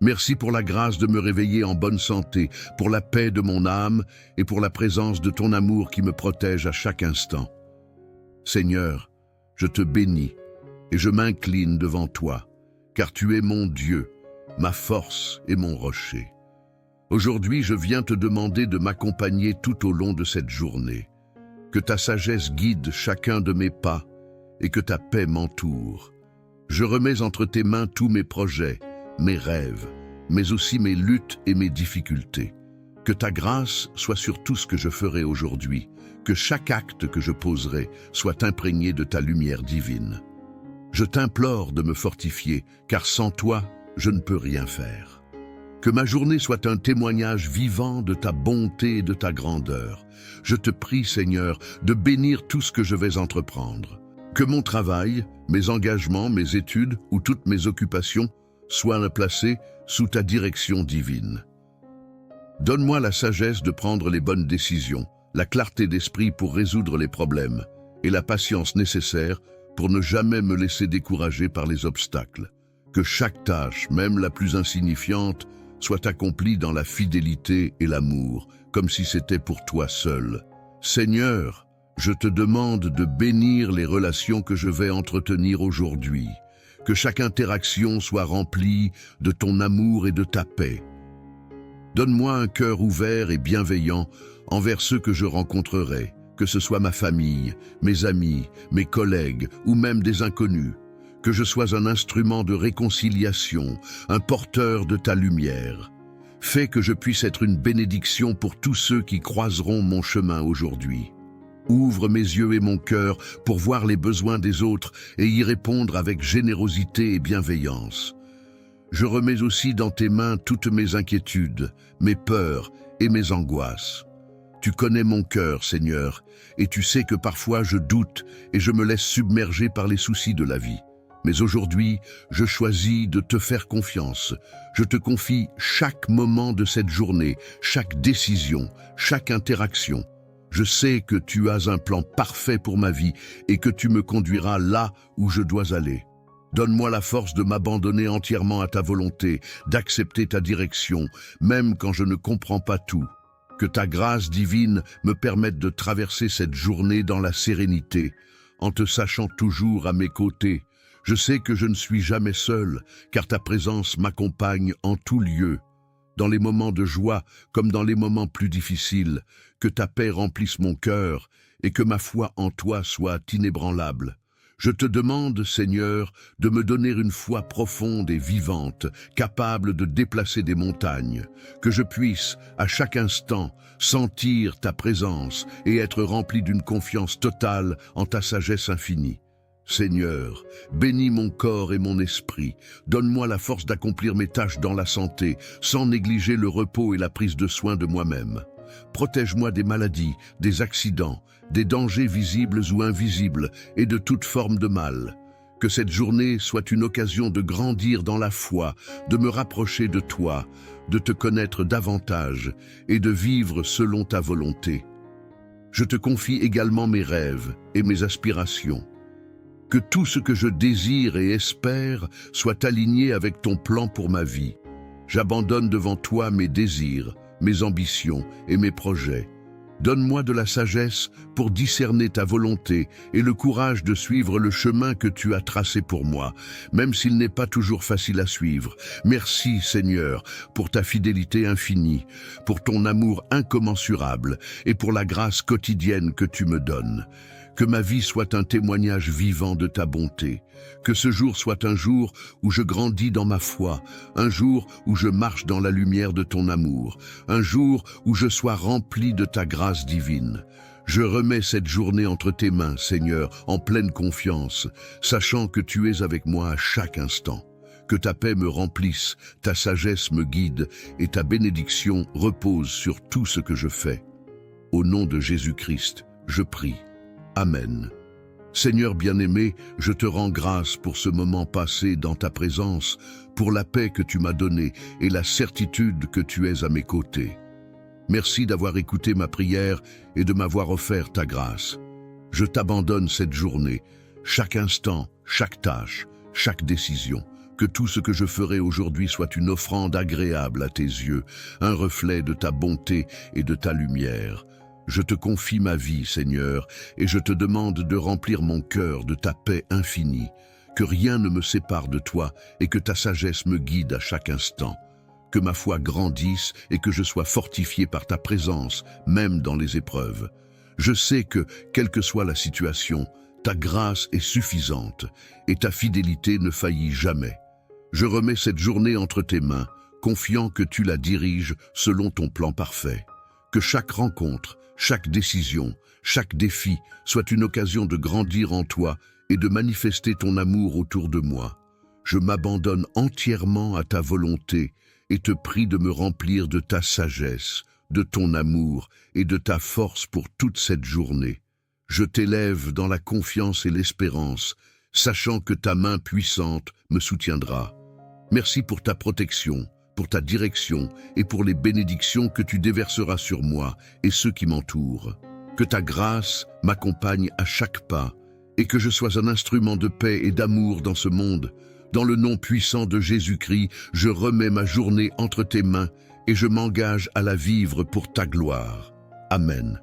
A: Merci pour la grâce de me réveiller en bonne santé, pour la paix de mon âme et pour la présence de ton amour qui me protège à chaque instant. Seigneur, je te bénis et je m'incline devant toi, car tu es mon Dieu, ma force et mon rocher. Aujourd'hui, je viens te demander de m'accompagner tout au long de cette journée. Que ta sagesse guide chacun de mes pas et que ta paix m'entoure. Je remets entre tes mains tous mes projets, mes rêves, mais aussi mes luttes et mes difficultés. Que ta grâce soit sur tout ce que je ferai aujourd'hui, que chaque acte que je poserai soit imprégné de ta lumière divine. Je t'implore de me fortifier, car sans toi, je ne peux rien faire. Que ma journée soit un témoignage vivant de ta bonté et de ta grandeur. Je te prie, Seigneur, de bénir tout ce que je vais entreprendre. Que mon travail, mes engagements, mes études ou toutes mes occupations soient placés sous ta direction divine. Donne-moi la sagesse de prendre les bonnes décisions, la clarté d'esprit pour résoudre les problèmes et la patience nécessaire pour ne jamais me laisser décourager par les obstacles. Que chaque tâche, même la plus insignifiante, soit accomplie dans la fidélité et l'amour, comme si c'était pour toi seul. Seigneur, je te demande de bénir les relations que je vais entretenir aujourd'hui. Que chaque interaction soit remplie de ton amour et de ta paix. Donne-moi un cœur ouvert et bienveillant envers ceux que je rencontrerai, que ce soit ma famille, mes amis, mes collègues ou même des inconnus. Que je sois un instrument de réconciliation, un porteur de ta lumière. Fais que je puisse être une bénédiction pour tous ceux qui croiseront mon chemin aujourd'hui. Ouvre mes yeux et mon cœur pour voir les besoins des autres et y répondre avec générosité et bienveillance. Je remets aussi dans tes mains toutes mes inquiétudes, mes peurs et mes angoisses. Tu connais mon cœur, Seigneur, et tu sais que parfois je doute et je me laisse submerger par les soucis de la vie. Mais aujourd'hui, je choisis de te faire confiance. Je te confie chaque moment de cette journée, chaque décision, chaque interaction. Je sais que tu as un plan parfait pour ma vie et que tu me conduiras là où je dois aller. Donne-moi la force de m'abandonner entièrement à ta volonté, d'accepter ta direction, même quand je ne comprends pas tout. Que ta grâce divine me permette de traverser cette journée dans la sérénité, en te sachant toujours à mes côtés. Je sais que je ne suis jamais seul, car ta présence m'accompagne en tout lieu. Dans les moments de joie comme dans les moments plus difficiles, que ta paix remplisse mon cœur et que ma foi en toi soit inébranlable. Je te demande, Seigneur, de me donner une foi profonde et vivante, capable de déplacer des montagnes, que je puisse, à chaque instant, sentir ta présence et être rempli d'une confiance totale en ta sagesse infinie. Seigneur, bénis mon corps et mon esprit, donne-moi la force d'accomplir mes tâches dans la santé, sans négliger le repos et la prise de soin de moi-même. Protège-moi des maladies, des accidents, des dangers visibles ou invisibles et de toute forme de mal. Que cette journée soit une occasion de grandir dans la foi, de me rapprocher de toi, de te connaître davantage et de vivre selon ta volonté. Je te confie également mes rêves et mes aspirations. Que tout ce que je désire et espère soit aligné avec ton plan pour ma vie. J'abandonne devant toi mes désirs, mes ambitions et mes projets. Donne-moi de la sagesse pour discerner ta volonté et le courage de suivre le chemin que tu as tracé pour moi, même s'il n'est pas toujours facile à suivre. Merci, Seigneur, pour ta fidélité infinie, pour ton amour incommensurable et pour la grâce quotidienne que tu me donnes. Que ma vie soit un témoignage vivant de ta bonté. Que ce jour soit un jour où je grandis dans ma foi, un jour où je marche dans la lumière de ton amour, un jour où je sois rempli de ta grâce divine. Je remets cette journée entre tes mains, Seigneur, en pleine confiance, sachant que tu es avec moi à chaque instant. Que ta paix me remplisse, ta sagesse me guide et ta bénédiction repose sur tout ce que je fais. Au nom de Jésus-Christ, je prie. Amen. Seigneur bien-aimé, je te rends grâce pour ce moment passé dans ta présence, pour la paix que tu m'as donnée et la certitude que tu es à mes côtés. Merci d'avoir écouté ma prière et de m'avoir offert ta grâce. Je t'abandonne cette journée, chaque instant, chaque tâche, chaque décision. Que tout ce que je ferai aujourd'hui soit une offrande agréable à tes yeux, un reflet de ta bonté et de ta lumière. Je te confie ma vie, Seigneur, et je te demande de remplir mon cœur de ta paix infinie, que rien ne me sépare de toi et que ta sagesse me guide à chaque instant. Que ma foi grandisse et que je sois fortifié par ta présence, même dans les épreuves. Je sais que, quelle que soit la situation, ta grâce est suffisante et ta fidélité ne faillit jamais. Je remets cette journée entre tes mains, confiant que tu la diriges selon ton plan parfait. Que chaque rencontre, chaque décision, chaque défi soit une occasion de grandir en toi et de manifester ton amour autour de moi. Je m'abandonne entièrement à ta volonté et te prie de me remplir de ta sagesse, de ton amour et de ta force pour toute cette journée. Je t'élève dans la confiance et l'espérance, sachant que ta main puissante me soutiendra. Merci pour ta protection, pour ta direction et pour les bénédictions que tu déverseras sur moi et ceux qui m'entourent. Que ta grâce m'accompagne à chaque pas et que je sois un instrument de paix et d'amour dans ce monde. Dans le nom puissant de Jésus-Christ, je remets ma journée entre tes mains et je m'engage à la vivre pour ta gloire. Amen.